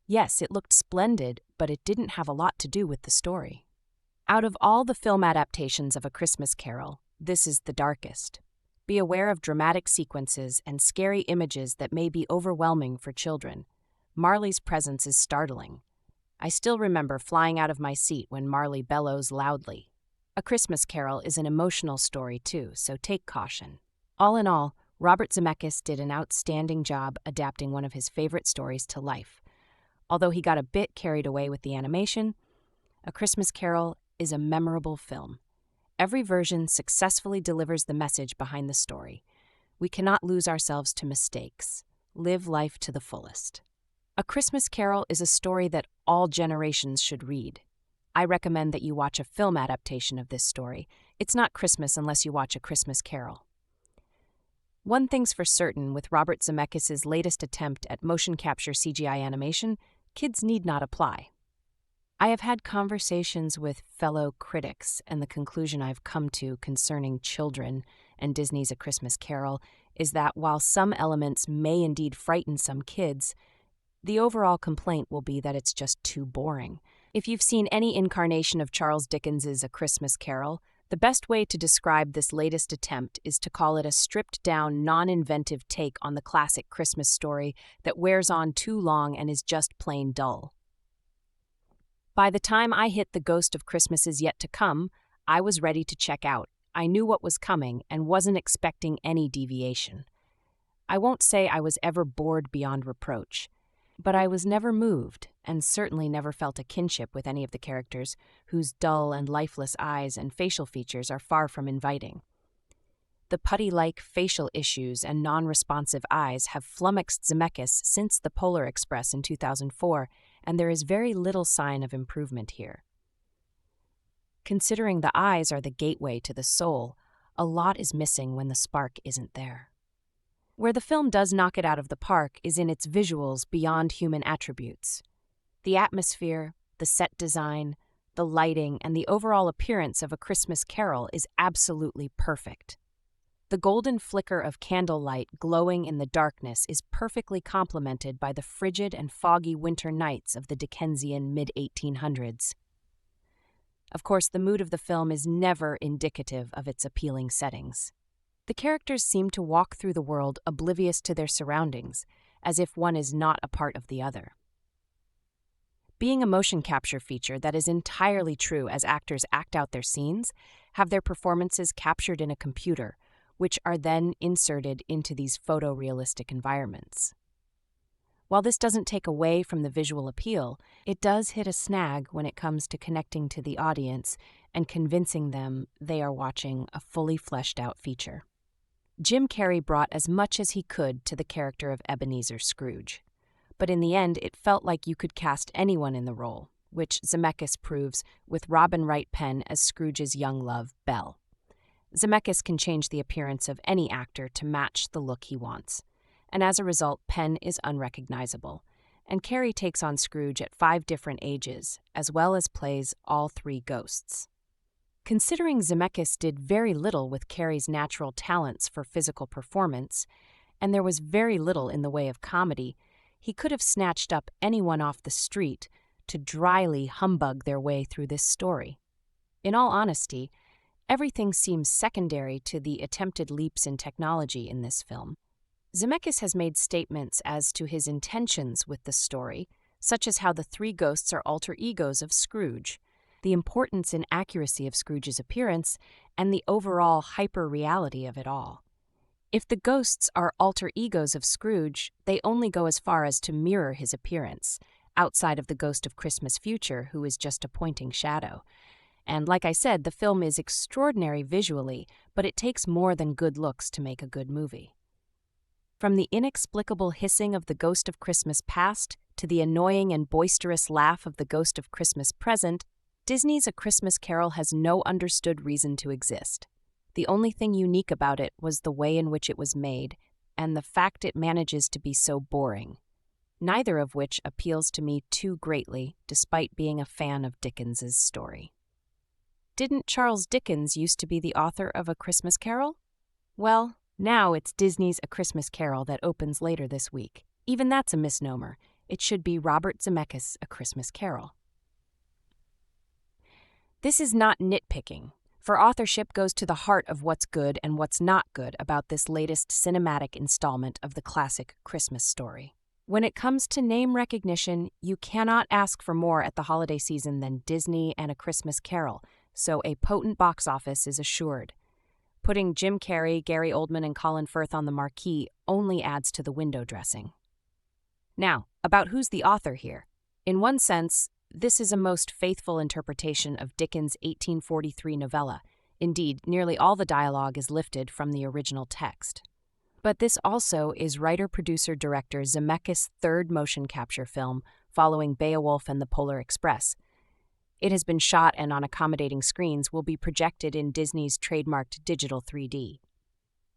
Yes, it looked splendid, but it didn't have a lot to do with the story. Out of all the film adaptations of A Christmas Carol, this is the darkest. Be aware of dramatic sequences and scary images that may be overwhelming for children. Marley's presence is startling. I still remember flying out of my seat when Marley bellows loudly. A Christmas Carol is an emotional story too, so take caution. All in all, Robert Zemeckis did an outstanding job adapting one of his favorite stories to life. Although he got a bit carried away with the animation, A Christmas Carol is a memorable film. Every version successfully delivers the message behind the story. We cannot lose ourselves to mistakes. Live life to the fullest. A Christmas Carol is a story that all generations should read. I recommend that you watch a film adaptation of this story. It's not Christmas unless you watch A Christmas Carol. One thing's for certain with Robert Zemeckis' latest attempt at motion capture CGI animation, kids need not apply. I have had conversations with fellow critics, and the conclusion I've come to concerning children and Disney's A Christmas Carol is that while some elements may indeed frighten some kids, the overall complaint will be that it's just too boring. If you've seen any incarnation of Charles Dickens's A Christmas Carol, the best way to describe this latest attempt is to call it a stripped-down, non-inventive take on the classic Christmas story that wears on too long and is just plain dull. By the time I hit The Ghost of Christmas Is Yet to Come, I was ready to check out. I knew what was coming and wasn't expecting any deviation. I won't say I was ever bored beyond reproach, but I was never moved and certainly never felt a kinship with any of the characters whose dull and lifeless eyes and facial features are far from inviting. The putty-like facial issues and non-responsive eyes have flummoxed Zemeckis since The Polar Express in 2004, and there is very little sign of improvement here. Considering the eyes are the gateway to the soul, a lot is missing when the spark isn't there. Where the film does knock it out of the park is in its visuals beyond human attributes. The atmosphere, the set design, the lighting, and the overall appearance of A Christmas Carol is absolutely perfect. The golden flicker of candlelight glowing in the darkness is perfectly complemented by the frigid and foggy winter nights of the Dickensian mid-1800s. Of course, the mood of the film is never indicative of its appealing settings. The characters seem to walk through the world oblivious to their surroundings, as if one is not a part of the other. Being a motion capture feature that is entirely true as actors act out their scenes, have their performances captured in a computer, which are then inserted into these photorealistic environments. While this doesn't take away from the visual appeal, it does hit a snag when it comes to connecting to the audience and convincing them they are watching a fully fleshed-out feature. Jim Carrey brought as much as he could to the character of Ebenezer Scrooge, but in the end it felt like you could cast anyone in the role, which Zemeckis proves with Robin Wright Penn as Scrooge's young love, Belle. Zemeckis can change the appearance of any actor to match the look he wants, and as a result, Penn is unrecognizable, and Carrey takes on Scrooge at 5 different ages, as well as plays all 3 ghosts. Considering Zemeckis did very little with Carrey's natural talents for physical performance, and there was very little in the way of comedy, he could have snatched up anyone off the street to dryly humbug their way through this story. In all honesty, everything seems secondary to the attempted leaps in technology in this film. Zemeckis has made statements as to his intentions with the story, such as how the 3 ghosts are alter egos of Scrooge, the importance and accuracy of Scrooge's appearance, and the overall hyper-reality of it all. If the ghosts are alter egos of Scrooge, they only go as far as to mirror his appearance, outside of the Ghost of Christmas Future, who is just a pointing shadow. And like I said, the film is extraordinary visually, but it takes more than good looks to make a good movie. From the inexplicable hissing of the Ghost of Christmas Past to the annoying and boisterous laugh of the Ghost of Christmas Present, Disney's A Christmas Carol has no understood reason to exist. The only thing unique about it was the way in which it was made, and the fact it manages to be so boring. neither of which appeals to me too greatly, despite being a fan of Dickens's story. Didn't Charles Dickens used to be the author of A Christmas Carol? Well, now it's Disney's A Christmas Carol that opens later this week. Even that's a misnomer. It should be Robert Zemeckis' A Christmas Carol. This is not nitpicking, for authorship goes to the heart of what's good and what's not good about this latest cinematic installment of the classic Christmas story. When it comes to name recognition, you cannot ask for more at the holiday season than Disney and A Christmas Carol, so a potent box office is assured. Putting Jim Carrey, Gary Oldman, and Colin Firth on the marquee only adds to the window dressing. Now, about who's the author here. In one sense, this is a most faithful interpretation of Dickens' 1843 novella. Indeed, nearly all the dialogue is lifted from the original text. But this also is writer-producer-director Zemeckis' third motion capture film, following Beowulf and the Polar Express. It has been shot and on accommodating screens will be projected in Disney's trademarked digital 3D.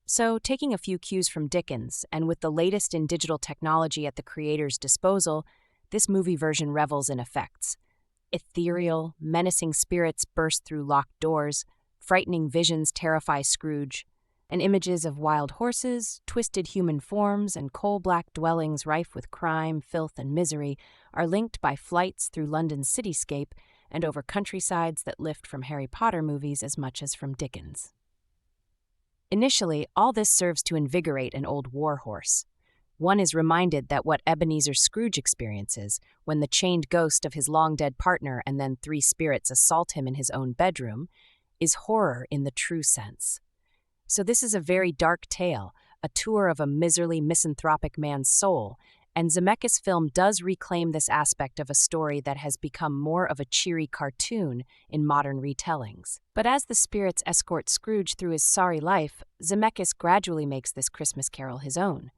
So, taking a few cues from Dickens, and with the latest in digital technology at the creator's disposal, this movie version revels in effects. Ethereal, menacing spirits burst through locked doors, frightening visions terrify Scrooge, and images of wild horses, twisted human forms, and coal-black dwellings rife with crime, filth, and misery are linked by flights through London's cityscape and over countrysides that lift from Harry Potter movies as much as from Dickens. Initially, all this serves to invigorate an old warhorse. One is reminded that what Ebenezer Scrooge experiences when the chained ghost of his long-dead partner and then three spirits assault him in his own bedroom is horror in the true sense. So this is a very dark tale, a tour of a miserly, misanthropic man's soul, and Zemeckis' film does reclaim this aspect of a story that has become more of a cheery cartoon in modern retellings. But as the spirits escort Scrooge through his sorry life, Zemeckis gradually makes this Christmas Carol his own.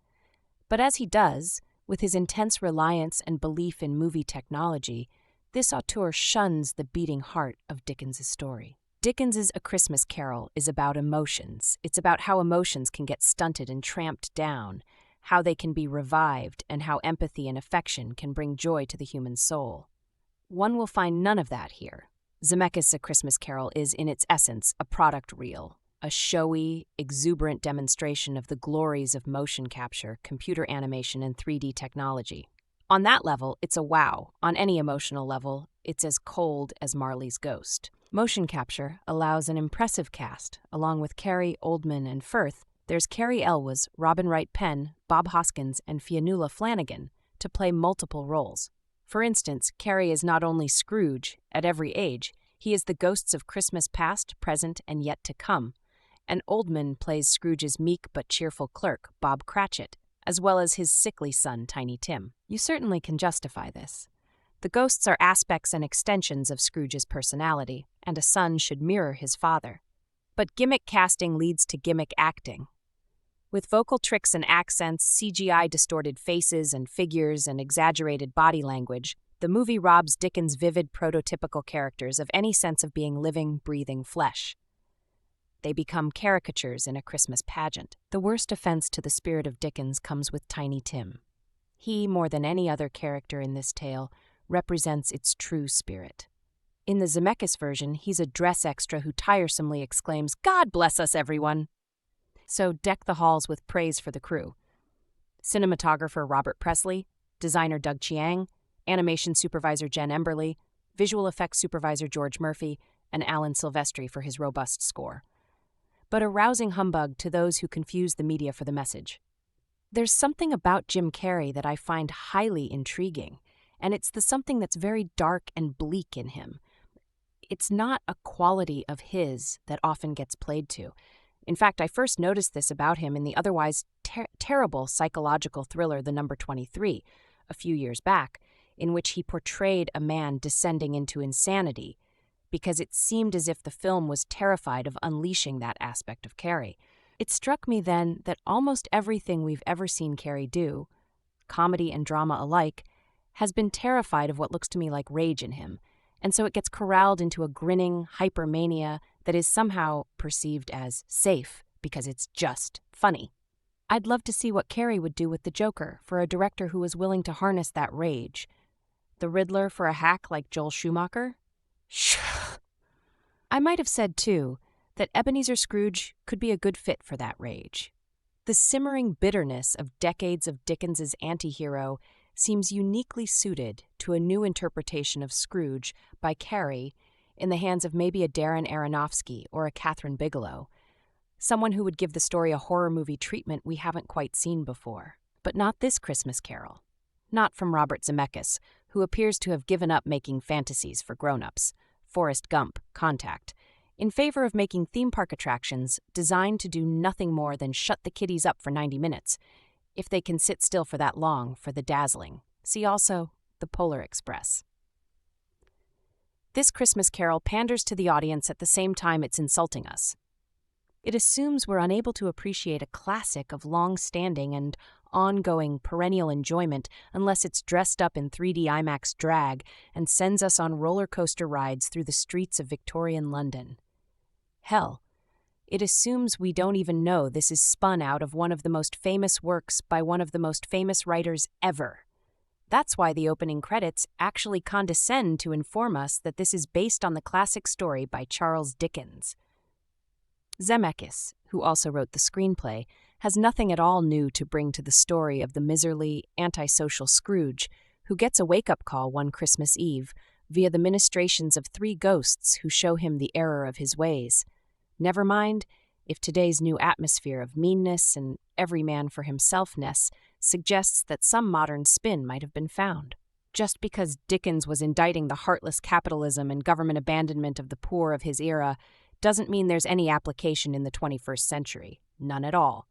But as he does, with his intense reliance and belief in movie technology, this auteur shuns the beating heart of Dickens' story. Dickens' A Christmas Carol is about emotions. It's about how emotions can get stunted and tramped down, how they can be revived, and how empathy and affection can bring joy to the human soul. One will find none of that here. Zemeckis' A Christmas Carol is, in its essence, a product reel, a showy, exuberant demonstration of the glories of motion capture, computer animation, and 3D technology. On that level, it's a wow. On any emotional level, it's as cold as Marley's Ghost. Motion capture allows an impressive cast. Along with Carrey, Oldman, and Firth, there's Cary Elwes, Robin Wright Penn, Bob Hoskins, and Fionnuala Flanagan to play multiple roles. For instance, Carrey is not only Scrooge, at every age, he is the ghosts of Christmas past, present, and yet to come. And Oldman plays Scrooge's meek but cheerful clerk, Bob Cratchit, as well as his sickly son, Tiny Tim. You certainly can justify this. The ghosts are aspects and extensions of Scrooge's personality, and a son should mirror his father. But gimmick casting leads to gimmick acting. With vocal tricks and accents, CGI-distorted faces and figures, and exaggerated body language, the movie robs Dickens' vivid prototypical characters of any sense of being living, breathing flesh. They become caricatures in a Christmas pageant. The worst offense to the spirit of Dickens comes with Tiny Tim. He, more than any other character in this tale, represents its true spirit. In the Zemeckis version, he's a dress extra who tiresomely exclaims, "God bless us, everyone!" So deck the halls with praise for the crew. Cinematographer Robert Presley, designer Doug Chiang, animation supervisor Jen Emberley, visual effects supervisor George Murphy, and Alan Silvestri for his robust score. But a rousing humbug to those who confuse the media for the message. There's something about Jim Carrey that I find highly intriguing, and it's the something that's very dark and bleak in him. It's not a quality of his that often gets played to. In fact, I first noticed this about him in the otherwise terrible psychological thriller The Number 23, a few years back, in which he portrayed a man descending into insanity, because it seemed as if the film was terrified of unleashing that aspect of Carrey. It struck me then that almost everything we've ever seen Carrey do, comedy and drama alike, has been terrified of what looks to me like rage in him, and so it gets corralled into a grinning hypermania that is somehow perceived as safe because it's just funny. I'd love to see what Carrey would do with the Joker for a director who was willing to harness that rage. The Riddler for a hack like Joel Schumacher? Shh. I might have said, too, that Ebenezer Scrooge could be a good fit for that rage. The simmering bitterness of decades of Dickens's anti-hero seems uniquely suited to a new interpretation of Scrooge by Carrey in the hands of maybe a Darren Aronofsky or a Catherine Bigelow, someone who would give the story a horror movie treatment we haven't quite seen before. But not this Christmas Carol. Not from Robert Zemeckis, who appears to have given up making fantasies for grown-ups, Forrest Gump, Contact, in favor of making theme park attractions designed to do nothing more than shut the kiddies up for 90 minutes, if they can sit still for that long for the dazzling. See also the Polar Express. This Christmas Carol panders to the audience at the same time it's insulting us. It assumes we're unable to appreciate a classic of long-standing and ongoing perennial enjoyment unless it's dressed up in 3D IMAX drag and sends us on roller coaster rides through the streets of Victorian London. Hell, it assumes we don't even know this is spun out of one of the most famous works by one of the most famous writers ever. That's why the opening credits actually condescend to inform us that this is based on the classic story by Charles Dickens. Zemeckis, who also wrote the screenplay, has nothing at all new to bring to the story of the miserly, antisocial Scrooge, who gets a wake-up call one Christmas Eve via the ministrations of 3 ghosts who show him the error of his ways. Never mind if today's new atmosphere of meanness and every man for himselfness suggests that some modern spin might have been found. Just because Dickens was indicting the heartless capitalism and government abandonment of the poor of his era doesn't mean there's any application in the 21st century. None at all.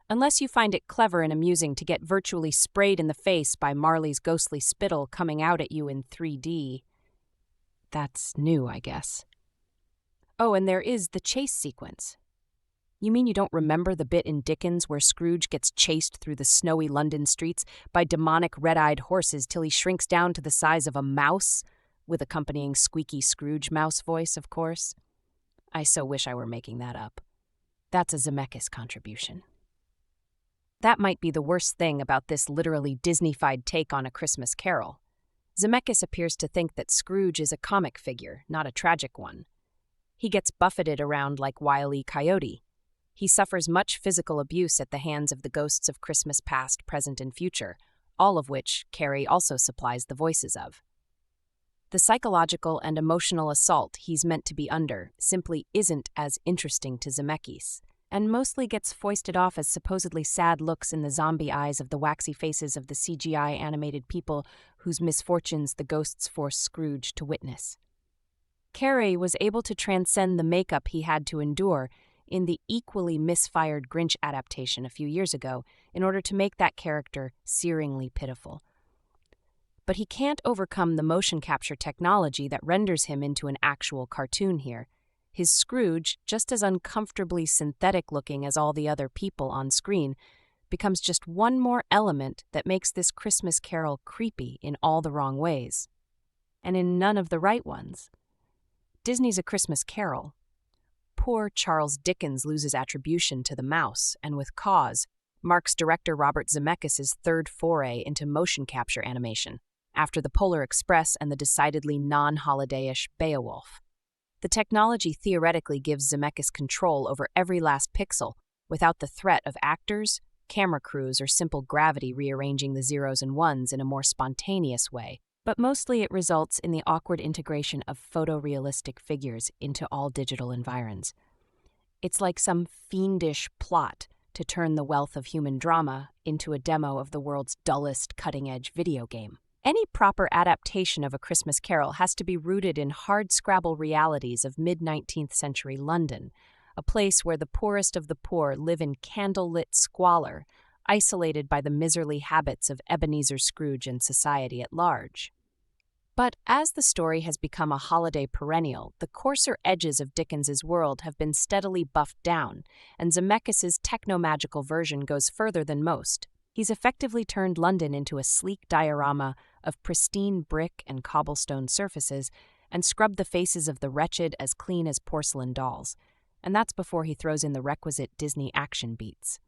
Unless you find it clever and amusing to get virtually sprayed in the face by Marley's ghostly spittle coming out at you in 3D. That's new, I guess. Oh, and there is the chase sequence. You mean you don't remember the bit in Dickens where Scrooge gets chased through the snowy London streets by demonic red-eyed horses till he shrinks down to the size of a mouse, with accompanying squeaky Scrooge mouse voice, of course? I so wish I were making that up. That's a Zemeckis contribution. That might be the worst thing about this literally Disney-fied take on A Christmas Carol. Zemeckis appears to think that Scrooge is a comic figure, not a tragic one. He gets buffeted around like Wile E. Coyote. He suffers much physical abuse at the hands of the ghosts of Christmas past, present, and future, all of which Carrey also supplies the voices of. The psychological and emotional assault he's meant to be under simply isn't as interesting to Zemeckis, and mostly gets foisted off as supposedly sad looks in the zombie eyes of the waxy faces of the CGI animated people whose misfortunes the ghosts force Scrooge to witness. Carrey was able to transcend the makeup he had to endure in the equally misfired Grinch adaptation a few years ago in order to make that character searingly pitiful. But he can't overcome the motion capture technology that renders him into an actual cartoon here. His Scrooge, just as uncomfortably synthetic-looking as all the other people on screen, becomes just one more element that makes this Christmas Carol creepy in all the wrong ways. And in none of the right ones. Disney's A Christmas Carol. Poor Charles Dickens loses attribution to the mouse, and with cause, marks director Robert Zemeckis' third foray into motion capture animation, after the Polar Express and the decidedly non-holiday-ish Beowulf. The technology theoretically gives Zemeckis control over every last pixel, without the threat of actors, camera crews, or simple gravity rearranging the zeros and ones in a more spontaneous way, but mostly it results in the awkward integration of photorealistic figures into all digital environs. It's like some fiendish plot to turn the wealth of human drama into a demo of the world's dullest cutting-edge video game. Any proper adaptation of A Christmas Carol has to be rooted in hard-scrabble realities of mid-19th century London, a place where the poorest of the poor live in candle-lit squalor, isolated by the miserly habits of Ebenezer Scrooge and society at large. But as the story has become a holiday perennial, the coarser edges of Dickens's world have been steadily buffed down, and Zemeckis' techno-magical version goes further than most. He's effectively turned London into a sleek diorama of pristine brick and cobblestone surfaces and scrubbed the faces of the wretched as clean as porcelain dolls. And that's before he throws in the requisite Disney action beats.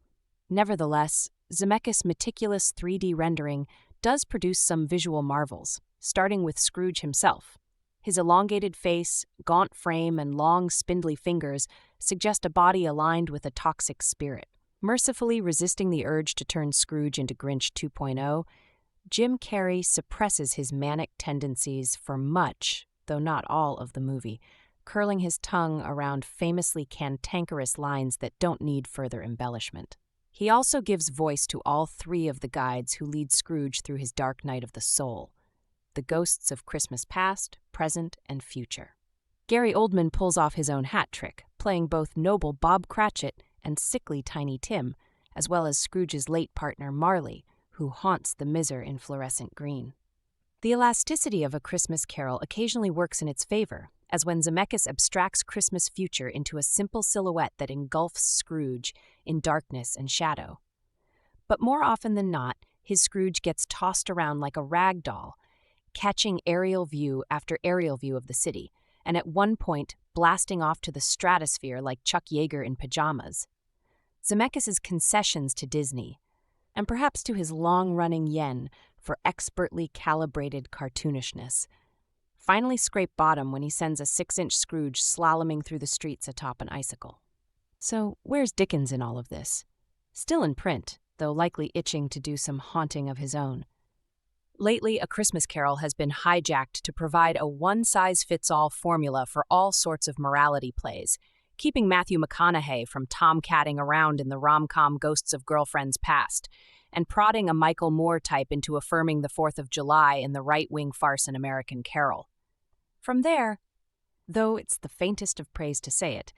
Nevertheless, Zemeckis' meticulous 3D rendering does produce some visual marvels, starting with Scrooge himself. His elongated face, gaunt frame, and long, spindly fingers suggest a body aligned with a toxic spirit. Mercifully resisting the urge to turn Scrooge into Grinch 2.0, Jim Carrey suppresses his manic tendencies for much, though not all, of the movie, curling his tongue around famously cantankerous lines that don't need further embellishment. He also gives voice to all three of the guides who lead Scrooge through his dark night of the soul: the ghosts of Christmas past, present, and future. Gary Oldman pulls off his own hat trick, playing both noble Bob Cratchit and sickly Tiny Tim, as well as Scrooge's late partner Marley, who haunts the miser in fluorescent green. The elasticity of A Christmas Carol occasionally works in its favor, as when Zemeckis abstracts Christmas future into a simple silhouette that engulfs Scrooge in darkness and shadow. But more often than not, his Scrooge gets tossed around like a rag doll, catching aerial view after aerial view of the city, and at one point blasting off to the stratosphere like Chuck Yeager in pajamas. Zemeckis' concessions to Disney, and perhaps to his long-running yen for expertly calibrated cartoonishness, finally scrape bottom when he sends a 6-inch Scrooge slaloming through the streets atop an icicle. So where's Dickens in all of this? Still in print, though likely itching to do some haunting of his own. Lately, A Christmas Carol has been hijacked to provide a one-size-fits-all formula for all sorts of morality plays, keeping Matthew McConaughey from tomcatting around in the rom-com Ghosts of Girlfriends Past, and prodding a Michael Moore type into affirming the 4th of July in the right-wing farce An American Carol. From there, though it's the faintest of praise to say it,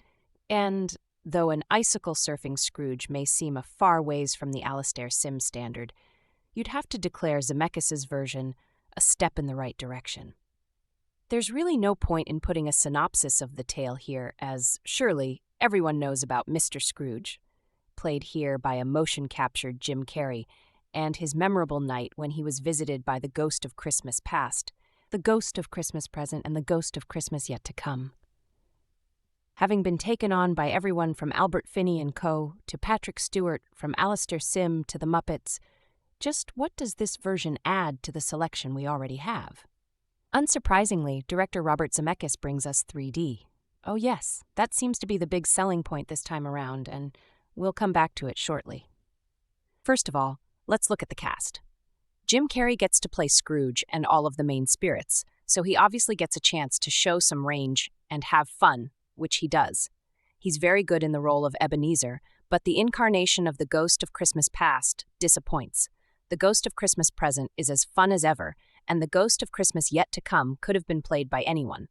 and though an icicle-surfing Scrooge may seem a far ways from the Alastair Sim standard, you'd have to declare Zemeckis' version a step in the right direction. There's really no point in putting a synopsis of the tale here, as surely everyone knows about Mr. Scrooge, played here by a motion-captured Jim Carrey, and his memorable night when he was visited by the ghost of Christmas past, the ghost of Christmas present, and the ghost of Christmas yet to come. Having been taken on by everyone from Albert Finney and Co. to Patrick Stewart, from Alastair Sim to the Muppets, just what does this version add to the selection we already have? Unsurprisingly, director Robert Zemeckis brings us 3D. Oh yes, that seems to be the big selling point this time around, and we'll come back to it shortly. First of all, let's look at the cast. Jim Carrey gets to play Scrooge and all of the main spirits, so he obviously gets a chance to show some range and have fun, which he does. He's very good in the role of Ebenezer, but the incarnation of the ghost of Christmas past disappoints. The ghost of Christmas present is as fun as ever, and the ghost of Christmas yet to come could have been played by anyone.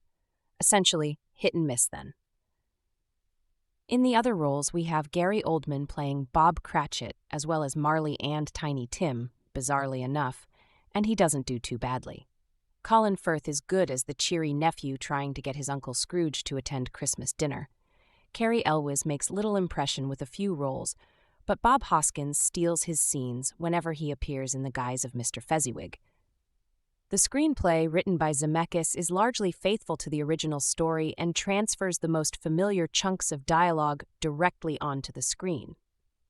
Essentially, hit and miss then. In the other roles, we have Gary Oldman playing Bob Cratchit, as well as Marley and Tiny Tim, bizarrely enough, and he doesn't do too badly. Colin Firth is good as the cheery nephew trying to get his Uncle Scrooge to attend Christmas dinner. Cary Elwes makes little impression with a few roles, but Bob Hoskins steals his scenes whenever he appears in the guise of Mr. Fezziwig. The screenplay, written by Zemeckis, is largely faithful to the original story and transfers the most familiar chunks of dialogue directly onto the screen.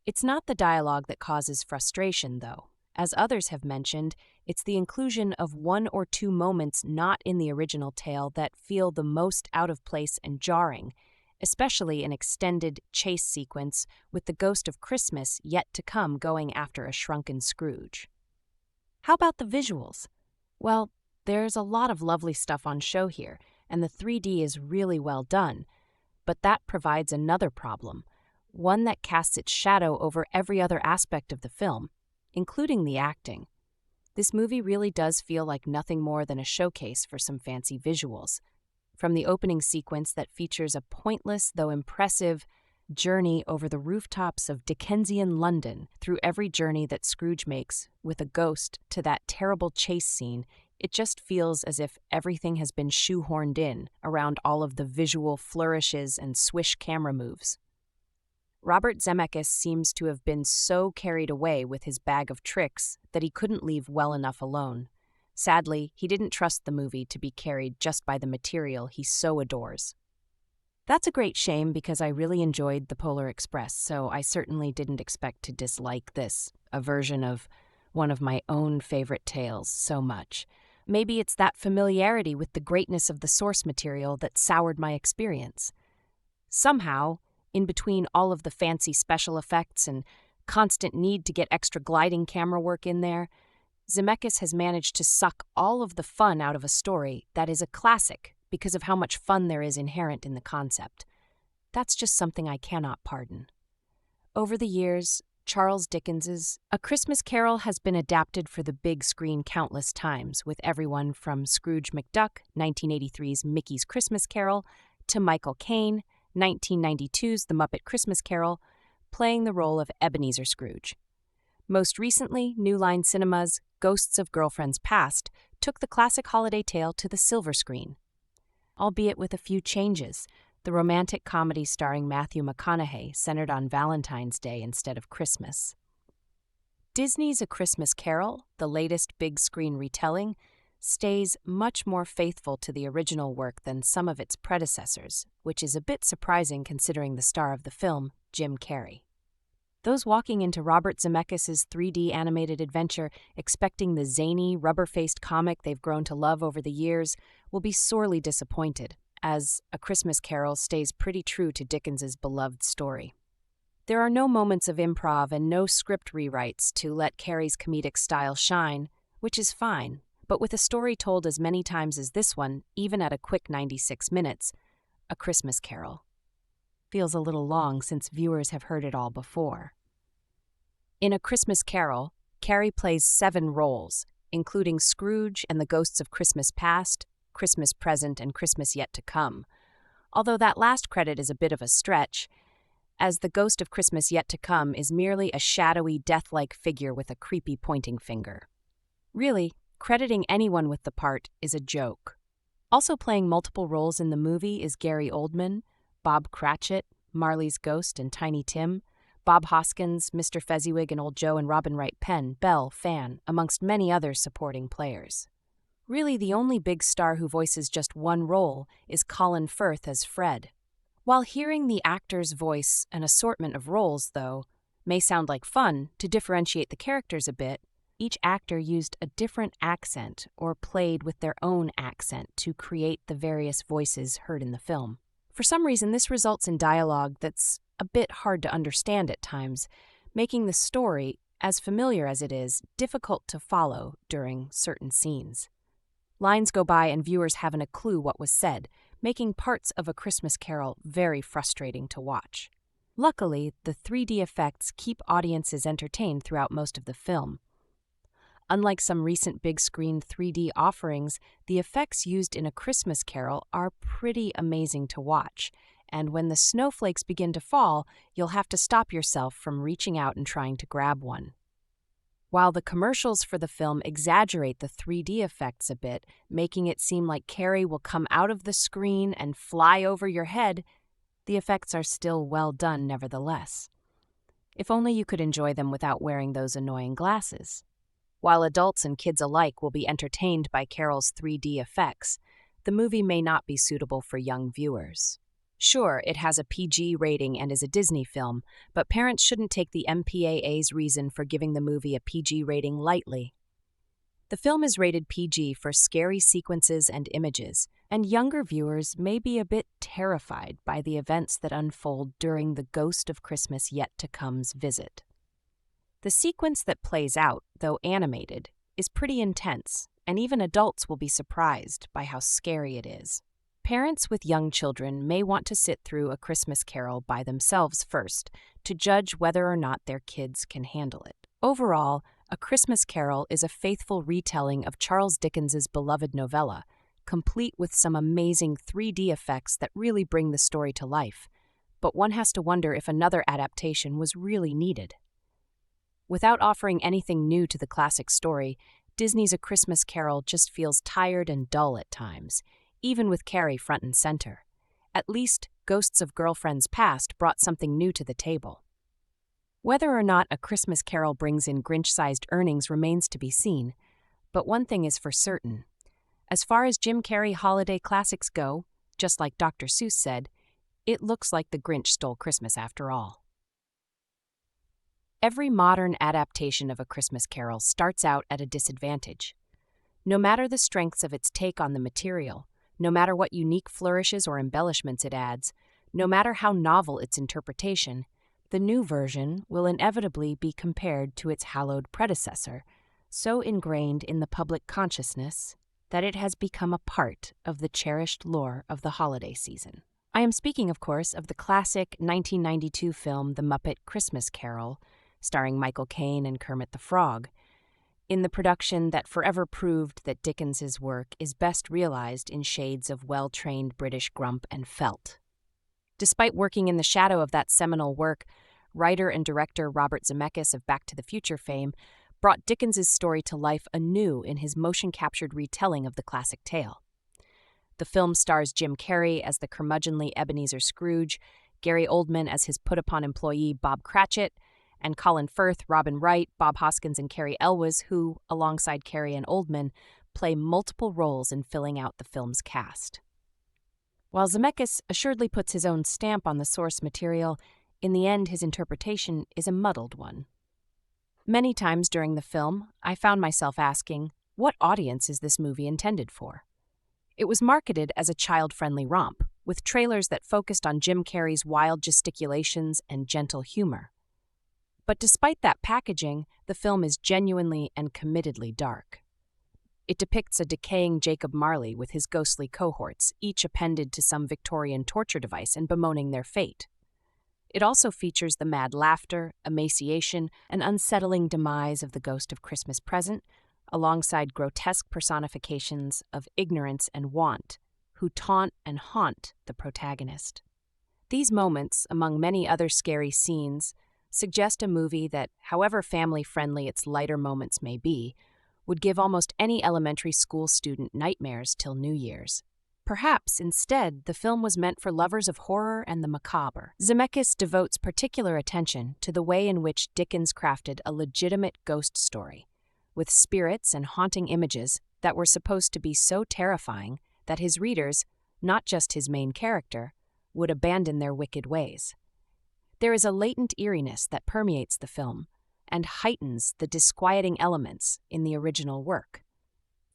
It's not the dialogue that causes frustration, though. As others have mentioned, it's the inclusion of 1 or 2 moments not in the original tale that feel the most out of place and jarring, especially an extended chase sequence with the ghost of Christmas yet to come going after a shrunken Scrooge. How about the visuals? Well, there's a lot of lovely stuff on show here, and the 3D is really well done, but that provides another problem, one that casts its shadow over every other aspect of the film, including the acting. This movie really does feel like nothing more than a showcase for some fancy visuals. From the opening sequence that features a pointless though impressive journey over the rooftops of Dickensian London, through every journey that Scrooge makes with a ghost, to that terrible chase scene, it just feels as if everything has been shoehorned in around all of the visual flourishes and swish camera moves. Robert Zemeckis seems to have been so carried away with his bag of tricks that he couldn't leave well enough alone. Sadly, he didn't trust the movie to be carried just by the material he so adores. That's a great shame because I really enjoyed The Polar Express, so I certainly didn't expect to dislike this, a version of one of my own favorite tales, so much. Maybe it's that familiarity with the greatness of the source material that soured my experience. Somehow, in between all of the fancy special effects and constant need to get extra gliding camera work in there, Zemeckis has managed to suck all of the fun out of a story that is a classic because of how much fun there is inherent in the concept. That's just something I cannot pardon. Over the years, Charles Dickens's A Christmas Carol has been adapted for the big screen countless times, with everyone from Scrooge McDuck, 1983's Mickey's Christmas Carol, to Michael Caine, 1992's The Muppet Christmas Carol, playing the role of Ebenezer Scrooge. Most recently, New Line Cinema's Ghosts of Girlfriends Past took the classic holiday tale to the silver screen, albeit with a few changes. The romantic comedy starring Matthew McConaughey centered on Valentine's Day instead of Christmas. Disney's A Christmas Carol, the latest big-screen retelling, stays much more faithful to the original work than some of its predecessors, which is a bit surprising considering the star of the film, Jim Carrey. Those walking into Robert Zemeckis' 3D animated adventure expecting the zany, rubber-faced comic they've grown to love over the years will be sorely disappointed, as A Christmas Carol stays pretty true to Dickens's beloved story. There are no moments of improv and no script rewrites to let Carrey's comedic style shine, which is fine, but with a story told as many times as this one, even at a quick 96 minutes, A Christmas Carol feels a little long since viewers have heard it all before. In A Christmas Carol, Carrey plays 7 roles, including Scrooge and the Ghosts of Christmas Past, Christmas Present, and Christmas Yet to Come, although that last credit is a bit of a stretch, as the Ghost of Christmas Yet to Come is merely a shadowy, death-like figure with a creepy pointing finger. Really, crediting anyone with the part is a joke. Also playing multiple roles in the movie is Gary Oldman, Bob Cratchit, Marley's Ghost and Tiny Tim, Bob Hoskins, Mr. Fezziwig and Old Joe and Robin Wright Penn, Belle, Fan, amongst many other supporting players. Really, the only big star who voices just one role is Colin Firth as Fred. While hearing the actor's voice an assortment of roles, though, may sound like fun to differentiate the characters a bit, each actor used a different accent or played with their own accent to create the various voices heard in the film. For some reason, this results in dialogue that's a bit hard to understand at times, making the story, as familiar as it is, difficult to follow during certain scenes. Lines go by and viewers haven't a clue what was said, making parts of A Christmas Carol very frustrating to watch. Luckily, the 3D effects keep audiences entertained throughout most of the film. Unlike some recent big-screen 3D offerings, the effects used in A Christmas Carol are pretty amazing to watch, and when the snowflakes begin to fall, you'll have to stop yourself from reaching out and trying to grab one. While the commercials for the film exaggerate the 3D effects a bit, making it seem like Carrey will come out of the screen and fly over your head, the effects are still well done nevertheless. If only you could enjoy them without wearing those annoying glasses. While adults and kids alike will be entertained by Carol's 3D effects, the movie may not be suitable for young viewers. Sure, it has a PG rating and is a Disney film, but parents shouldn't take the MPAA's reason for giving the movie a PG rating lightly. The film is rated PG for scary sequences and images, and younger viewers may be a bit terrified by the events that unfold during the Ghost of Christmas Yet to Come's visit. The sequence that plays out, though animated, is pretty intense, and even adults will be surprised by how scary it is. Parents with young children may want to sit through A Christmas Carol by themselves first to judge whether or not their kids can handle it. Overall, A Christmas Carol is a faithful retelling of Charles Dickens's beloved novella, complete with some amazing 3D effects that really bring the story to life. But one has to wonder if another adaptation was really needed. Without offering anything new to the classic story, Disney's A Christmas Carol just feels tired and dull at times, even with Carrey front and center. At least, Ghosts of Girlfriends Past brought something new to the table. Whether or not A Christmas Carol brings in Grinch-sized earnings remains to be seen, but one thing is for certain. As far as Jim Carrey holiday classics go, just like Dr. Seuss said, It looks like The Grinch Stole Christmas after all. Every modern adaptation of A Christmas Carol starts out at a disadvantage. No matter the strengths of its take on the material, no matter what unique flourishes or embellishments it adds, no matter how novel its interpretation, the new version will inevitably be compared to its hallowed predecessor, so ingrained in the public consciousness that it has become a part of the cherished lore of the holiday season. I am speaking, of course, of the classic 1992 film The Muppet Christmas Carol, starring Michael Caine and Kermit the Frog, in the production that forever proved that Dickens's work is best realized in shades of well-trained British grump and felt. Despite working in the shadow of that seminal work, writer and director Robert Zemeckis of Back to the Future fame brought Dickens's story to life anew in his motion-captured retelling of the classic tale. The film stars Jim Carrey as the curmudgeonly Ebenezer Scrooge, Gary Oldman as his put-upon employee Bob Cratchit, and Colin Firth, Robin Wright, Bob Hoskins, and Cary Elwes, who, alongside Carrey and Oldman, play multiple roles in filling out the film's cast. While Zemeckis assuredly puts his own stamp on the source material, in the end his interpretation is a muddled one. Many times during the film, I found myself asking, what audience is this movie intended for? It was marketed as a child-friendly romp, with trailers that focused on Jim Carrey's wild gesticulations and gentle humor. But despite that packaging, the film is genuinely and committedly dark. It depicts a decaying Jacob Marley with his ghostly cohorts, each appended to some Victorian torture device and bemoaning their fate. It also features the mad laughter, emaciation, and unsettling demise of the ghost of Christmas Present, alongside grotesque personifications of ignorance and want, who taunt and haunt the protagonist. These moments, among many other scary scenes, suggest a movie that, however family-friendly its lighter moments may be, would give almost any elementary school student nightmares till New Year's. Perhaps, instead, the film was meant for lovers of horror and the macabre. Zemeckis devotes particular attention to the way in which Dickens crafted a legitimate ghost story, with spirits and haunting images that were supposed to be so terrifying that his readers, not just his main character, would abandon their wicked ways. There is a latent eeriness that permeates the film and heightens the disquieting elements in the original work.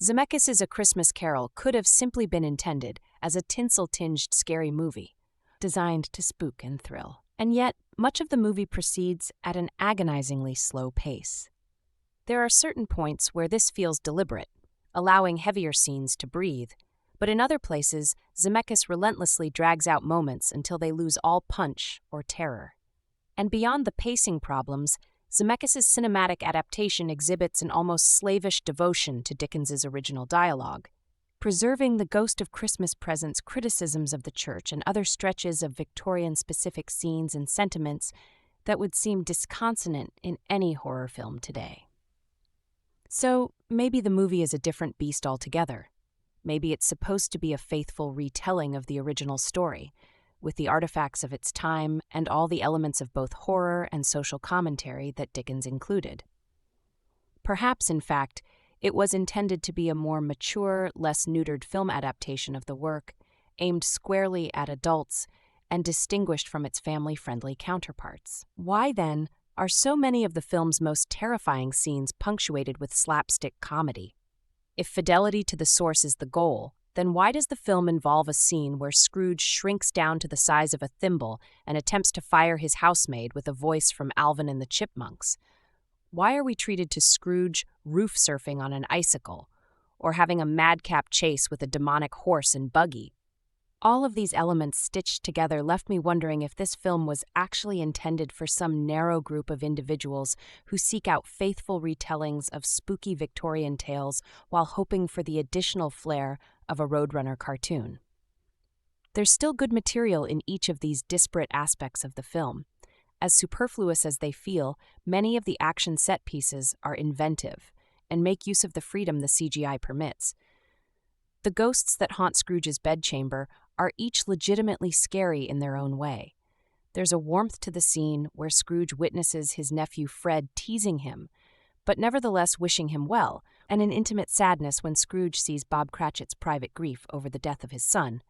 Zemeckis' A Christmas Carol could have simply been intended as a tinsel-tinged scary movie, designed to spook and thrill. And yet, much of the movie proceeds at an agonizingly slow pace. There are certain points where this feels deliberate, allowing heavier scenes to breathe, but in other places, Zemeckis relentlessly drags out moments until they lose all punch or terror. And beyond the pacing problems, Zemeckis' cinematic adaptation exhibits an almost slavish devotion to Dickens's original dialogue, preserving the Ghost of Christmas Present's criticisms of the church and other stretches of Victorian-specific scenes and sentiments that would seem disconsonant in any horror film today. So, maybe the movie is a different beast altogether. Maybe it's supposed to be a faithful retelling of the original story, with the artifacts of its time and all the elements of both horror and social commentary that Dickens included. Perhaps, in fact, it was intended to be a more mature, less neutered film adaptation of the work, aimed squarely at adults and distinguished from its family-friendly counterparts. Why, then, are so many of the film's most terrifying scenes punctuated with slapstick comedy? If fidelity to the source is the goal, then why does the film involve a scene where Scrooge shrinks down to the size of a thimble and attempts to fire his housemaid with a voice from Alvin and the Chipmunks? Why are we treated to Scrooge roof surfing on an icicle, or having a madcap chase with a demonic horse and buggy? All of these elements stitched together left me wondering if this film was actually intended for some narrow group of individuals who seek out faithful retellings of spooky Victorian tales while hoping for the additional flair of a Roadrunner cartoon. There's still good material in each of these disparate aspects of the film. As superfluous as they feel, many of the action set pieces are inventive and make use of the freedom the CGI permits. The ghosts that haunt Scrooge's bedchamber are each legitimately scary in their own way. There's a warmth to the scene where Scrooge witnesses his nephew Fred teasing him, but nevertheless wishing him well, and an intimate sadness when Scrooge sees Bob Cratchit's private grief over the death of his son.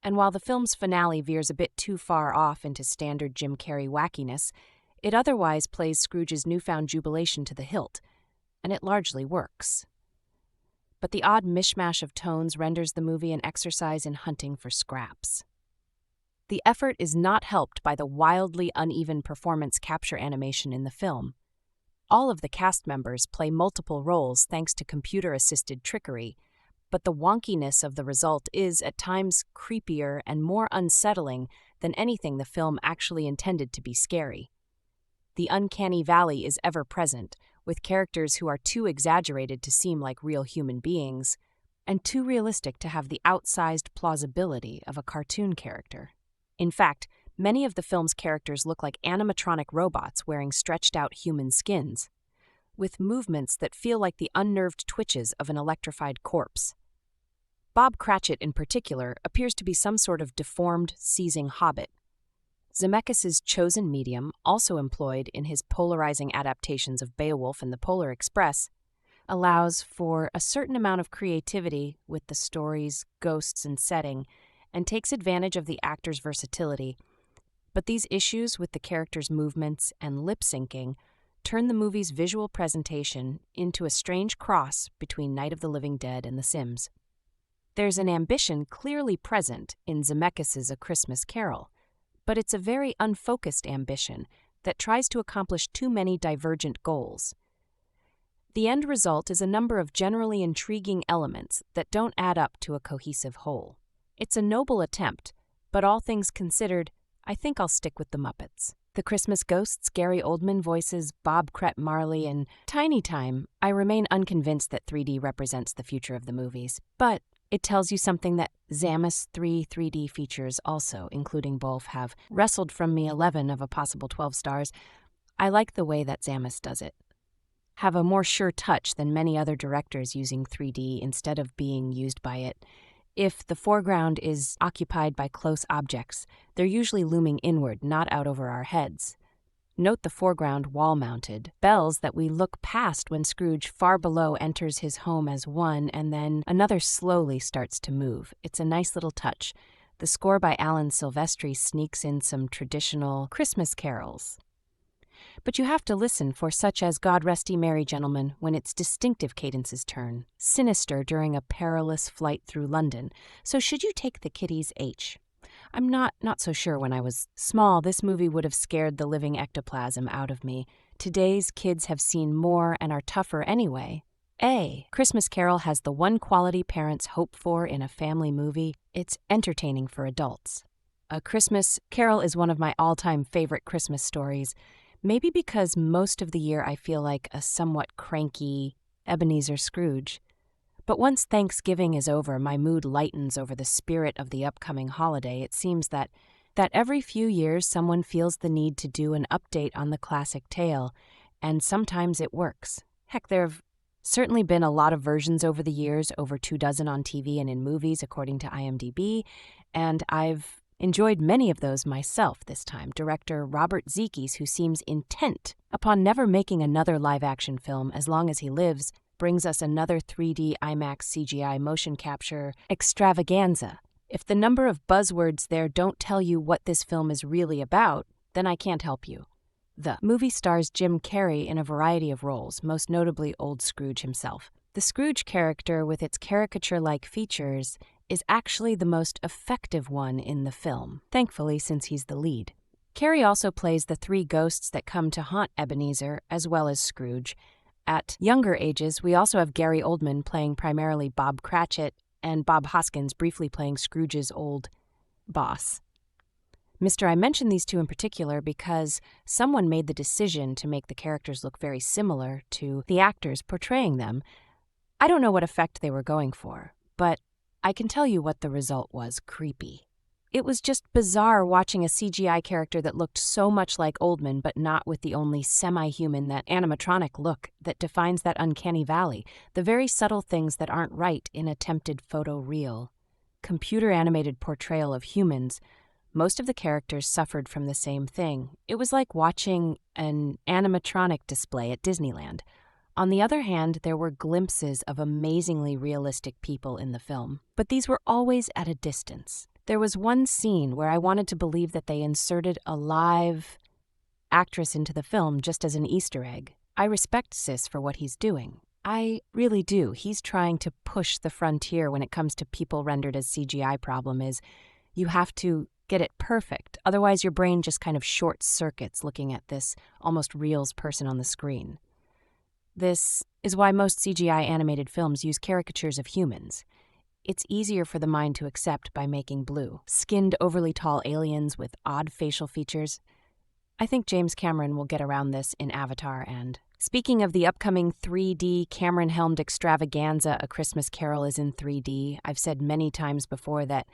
And while the film's finale veers a bit too far off into standard Jim Carrey wackiness, it otherwise plays Scrooge's newfound jubilation to the hilt, and it largely works. But the odd mishmash of tones renders the movie an exercise in hunting for scraps. The effort is not helped by the wildly uneven performance capture animation in the film. All of the cast members play multiple roles thanks to computer-assisted trickery, but the wonkiness of the result is, at times, creepier and more unsettling than anything the film actually intended to be scary. The uncanny valley is ever present, with characters who are too exaggerated to seem like real human beings, and too realistic to have the outsized plausibility of a cartoon character. In fact, many of the film's characters look like animatronic robots wearing stretched-out human skins, with movements that feel like the unnerved twitches of an electrified corpse. Bob Cratchit, in particular, appears to be some sort of deformed, seizing hobbit. Zemeckis' chosen medium, also employed in his polarizing adaptations of Beowulf and the Polar Express, allows for a certain amount of creativity with the stories, ghosts, and setting, and takes advantage of the actor's versatility. But these issues with the characters' movements and lip-syncing turn the movie's visual presentation into a strange cross between Night of the Living Dead and The Sims. There's an ambition clearly present in Zemeckis' A Christmas Carol, but it's a very unfocused ambition that tries to accomplish too many divergent goals. The end result is a number of generally intriguing elements that don't add up to a cohesive whole. It's a noble attempt, but all things considered, I think I'll stick with the Muppets. The Christmas Ghosts, Gary Oldman voices Bob Cret Marley, and Tiny Time. I remain unconvinced that 3D represents the future of the movies, but it tells you something that Zamis 3 3D features also, including both, have wrestled from me 11 of a possible 12 stars. I like the way that Zamis does it. Have a more sure touch than many other directors using 3D instead of being used by it. If the foreground is occupied by close objects, they're usually looming inward, not out over our heads. Note the foreground wall-mounted bells that we look past when Scrooge far below enters his home as one, and then another slowly starts to move. It's a nice little touch. The score by Alan Silvestri sneaks in some traditional Christmas carols. But you have to listen for such as God Rest Ye Merry Gentlemen when its distinctive cadences turn, sinister during a perilous flight through London. So should you take the kiddies H? I'm not so sure. When I was small, this movie would have scared the living ectoplasm out of me. Today's kids have seen more and are tougher anyway. A. Christmas Carol has the one quality parents hope for in a family movie. It's entertaining for adults. A Christmas Carol is one of my all-time favorite Christmas stories. Maybe because most of the year I feel like a somewhat cranky Ebenezer Scrooge. But once Thanksgiving is over, my mood lightens over the spirit of the upcoming holiday. It seems that every few years someone feels the need to do an update on the classic tale, and sometimes it works. Heck, there have certainly been a lot of versions over the years, over 24 on TV and in movies, according to IMDb, and I've enjoyed many of those myself this time. Director Robert Zemeckis, who seems intent upon never making another live-action film as long as he lives, brings us another 3D IMAX CGI motion capture extravaganza. If the number of buzzwords there don't tell you what this film is really about, then I can't help you. The movie stars Jim Carrey in a variety of roles, most notably Old Scrooge himself. The Scrooge character, with its caricature-like features, is actually the most effective one in the film, thankfully, since he's the lead. Carrey also plays the three ghosts that come to haunt Ebenezer, as well as Scrooge. At younger ages, we also have Gary Oldman playing primarily Bob Cratchit, and Bob Hoskins briefly playing Scrooge's old boss. I mention these two in particular because someone made the decision to make the characters look very similar to the actors portraying them. I don't know what effect they were going for, but I can tell you what the result was: creepy. It was just bizarre watching a CGI character that looked so much like Oldman, but not with the only semi-human, that animatronic look that defines that uncanny valley, the very subtle things that aren't right in attempted photoreal, computer-animated portrayal of humans. Most of the characters suffered from the same thing. It was like watching an animatronic display at Disneyland. On the other hand, there were glimpses of amazingly realistic people in the film, but these were always at a distance. There was one scene where I wanted to believe that they inserted a live actress into the film just as an Easter egg. I respect Sis for what he's doing. I really do. He's trying to push the frontier when it comes to people rendered as CGI. Problem is, you have to get it perfect. Otherwise, your brain just kind of short circuits looking at this almost reals person on the screen. This is why most CGI animated films use caricatures of humans. It's easier for the mind to accept by making blue, skinned, overly tall aliens with odd facial features. I think James Cameron will get around this in Avatar. And speaking of the upcoming 3D Cameron-helmed extravaganza, A Christmas Carol is in 3D. I've said many times before that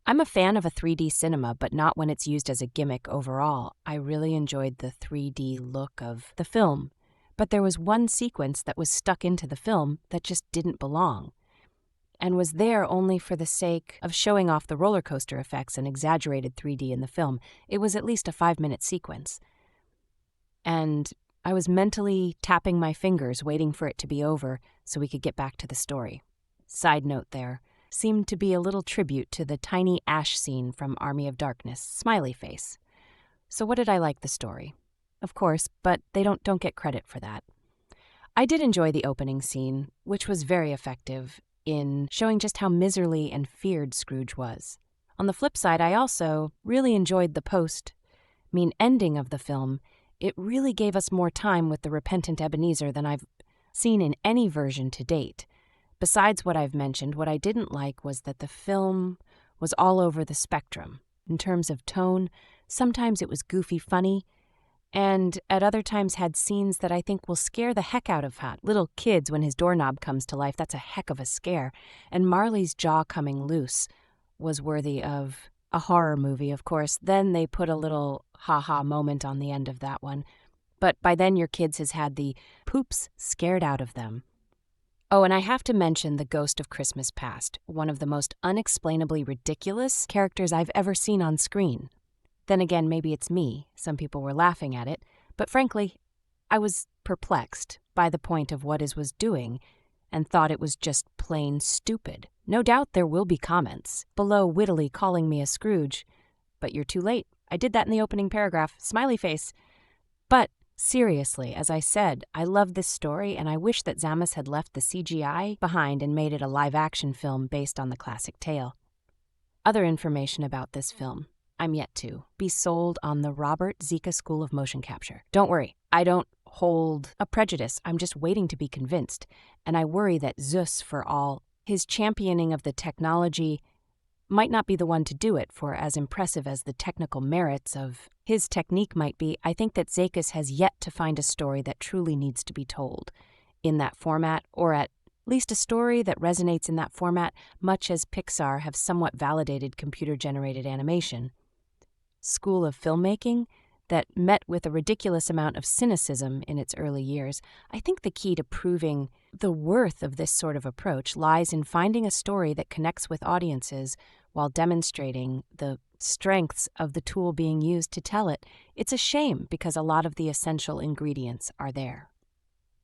I'm a fan of a 3D cinema, but not when it's used as a gimmick overall. I really enjoyed the 3D look of the film, but there was one sequence that was stuck into the film that just didn't belong, and was there only for the sake of showing off the roller coaster effects and exaggerated 3D in the film. It was at least a 5-minute sequence. And I was mentally tapping my fingers, waiting for it to be over so we could get back to the story. Side note there, seemed to be a little tribute to the tiny ash scene from Army of Darkness, smiley face. So what did I like the story? Of course, but they don't get credit for that. I did enjoy the opening scene, which was very effective in showing just how miserly and feared Scrooge was. On the flip side, I also really enjoyed the ending of the film. It really gave us more time with the repentant Ebenezer than I've seen in any version to date. Besides what I've mentioned, what I didn't like was that the film was all over the spectrum. In terms of tone, sometimes it was goofy funny, and at other times had scenes that I think will scare the heck out of little kids when his doorknob comes to life. That's a heck of a scare. And Marley's jaw coming loose was worthy of a horror movie, of course. Then they put a little ha-ha moment on the end of that one. But by then your kids has had the poops scared out of them. Oh, and I have to mention the Ghost of Christmas Past, one of the most unexplainably ridiculous characters I've ever seen on screen. Then again, maybe it's me. Some people were laughing at it. But frankly, I was perplexed by the point of what it was doing and thought it was just plain stupid. No doubt there will be comments below wittily calling me a Scrooge. But you're too late. I did that in the opening paragraph. Smiley face. But seriously, as I said, I love this story and I wish that Zemeckis had left the CGI behind and made it a live-action film based on the classic tale. Other information about this film. I'm yet to be sold on the Robert Zemeckis School of Motion Capture. Don't worry, I don't hold a prejudice. I'm just waiting to be convinced. And I worry that Zeus, for all his championing of the technology, might not be the one to do it, for as impressive as the technical merits of his technique might be, I think that Zemeckis has yet to find a story that truly needs to be told in that format, or at least a story that resonates in that format, much as Pixar have somewhat validated computer-generated animation. School of filmmaking that met with a ridiculous amount of cynicism in its early years. I think the key to proving the worth of this sort of approach lies in finding a story that connects with audiences while demonstrating the strengths of the tool being used to tell it. It's a shame because a lot of the essential ingredients are there.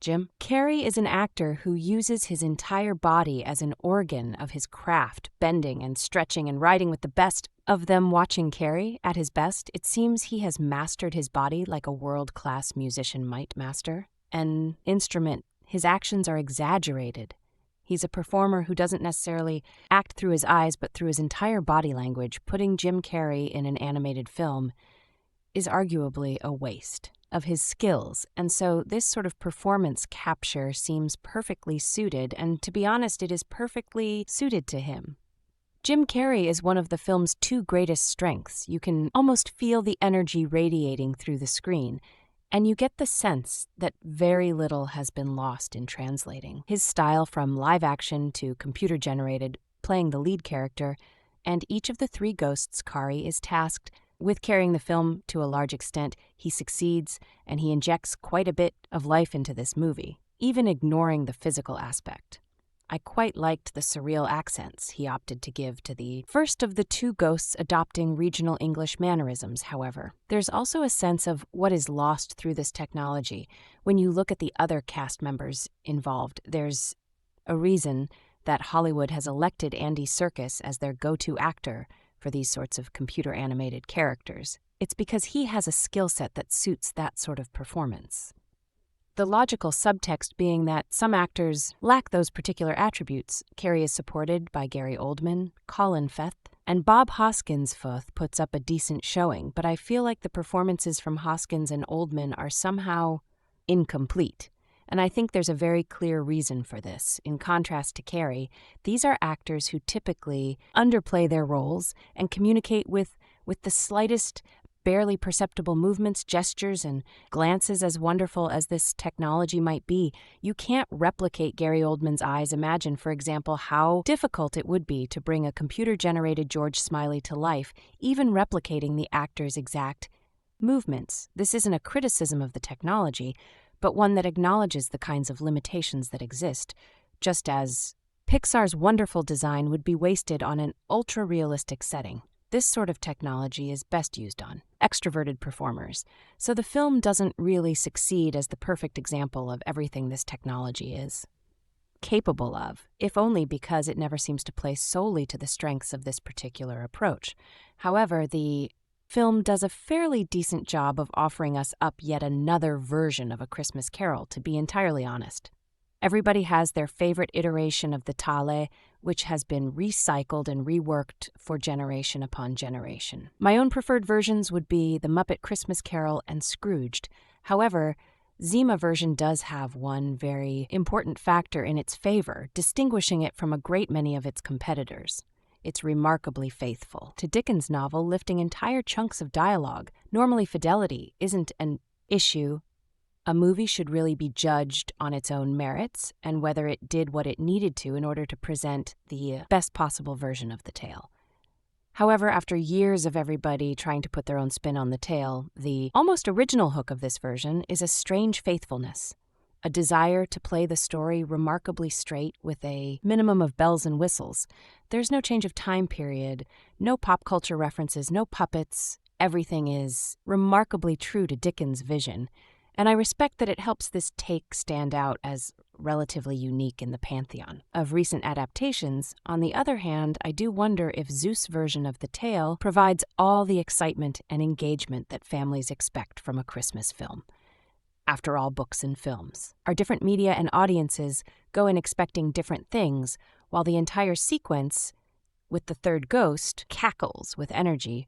Jim Carrey is an actor who uses his entire body as an organ of his craft, bending and stretching and riding with the best of them. Watching Carrey at his best, it seems he has mastered his body like a world-class musician might master an instrument. His actions are exaggerated. He's a performer who doesn't necessarily act through his eyes, but through his entire body language. Putting Jim Carrey in an animated film is arguably a waste of his skills, and so this sort of performance capture seems perfectly suited, and to be honest, it is perfectly suited to him. Jim Carrey is one of the film's two greatest strengths. You can almost feel the energy radiating through the screen, and you get the sense that very little has been lost in translating his style from live action to computer-generated, playing the lead character, and each of the three ghosts Carrey is tasked with carrying the film to a large extent. He succeeds, and he injects quite a bit of life into this movie, even ignoring the physical aspect. I quite liked the surreal accents he opted to give to the first of the two ghosts adopting regional English mannerisms, however. There's also a sense of what is lost through this technology. When you look at the other cast members involved, there's a reason that Hollywood has elected Andy Serkis as their go-to actor for these sorts of computer-animated characters. It's because he has a skill set that suits that sort of performance. The logical subtext being that some actors lack those particular attributes. Carrey is supported by Gary Oldman, Colin Firth, and Bob Hoskins. Firth puts up a decent showing, but I feel like the performances from Hoskins and Oldman are somehow incomplete. And I think there's a very clear reason for this. In contrast to Carrey, these are actors who typically underplay their roles and communicate with the slightest, barely perceptible movements, gestures, and glances. As wonderful as this technology might be, you can't replicate Gary Oldman's eyes. Imagine, for example, how difficult it would be to bring a computer-generated George Smiley to life, even replicating the actor's exact movements. This isn't a criticism of the technology, but one that acknowledges the kinds of limitations that exist, just as Pixar's wonderful design would be wasted on an ultra-realistic setting. This sort of technology is best used on extroverted performers, so the film doesn't really succeed as the perfect example of everything this technology is capable of, if only because it never seems to play solely to the strengths of this particular approach. However, the film does a fairly decent job of offering us up yet another version of A Christmas Carol, to be entirely honest. Everybody has their favorite iteration of the tale, which has been recycled and reworked for generation upon generation. My own preferred versions would be The Muppet Christmas Carol and Scrooged. However, Zima version does have one very important factor in its favor, distinguishing it from a great many of its competitors. It's remarkably faithful to Dickens' novel, lifting entire chunks of dialogue. Normally, fidelity isn't an issue. A movie should really be judged on its own merits and whether it did what it needed to in order to present the best possible version of the tale. However, after years of everybody trying to put their own spin on the tale, the almost original hook of this version is a strange faithfulness, a desire to play the story remarkably straight with a minimum of bells and whistles. There's no change of time period, no pop culture references, no puppets. Everything is remarkably true to Dickens' vision, and I respect that it helps this take stand out as relatively unique in the pantheon of recent adaptations. On the other hand, I do wonder if Zeus' version of the tale provides all the excitement and engagement that families expect from a Christmas film. After all, books and films are different media, and audiences go in expecting different things, while the entire sequence, with the third ghost, cackles with energy.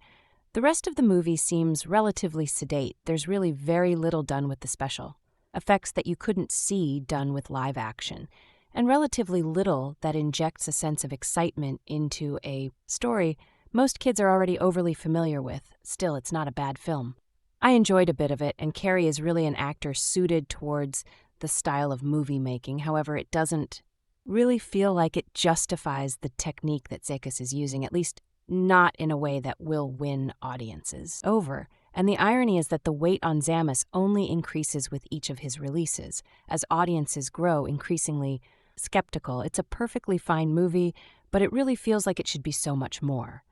The rest of the movie seems relatively sedate. There's really very little done with the special effects that you couldn't see done with live action, and relatively little that injects a sense of excitement into a story most kids are already overly familiar with. Still, it's not a bad film. I enjoyed a bit of it, and Carrey is really an actor suited towards the style of movie making. However, it doesn't really feel like it justifies the technique that Zemeckis is using, at least not in a way that will win audiences over. And the irony is that the weight on Zemeckis only increases with each of his releases, as audiences grow increasingly skeptical. It's a perfectly fine movie, but it really feels like it should be so much more.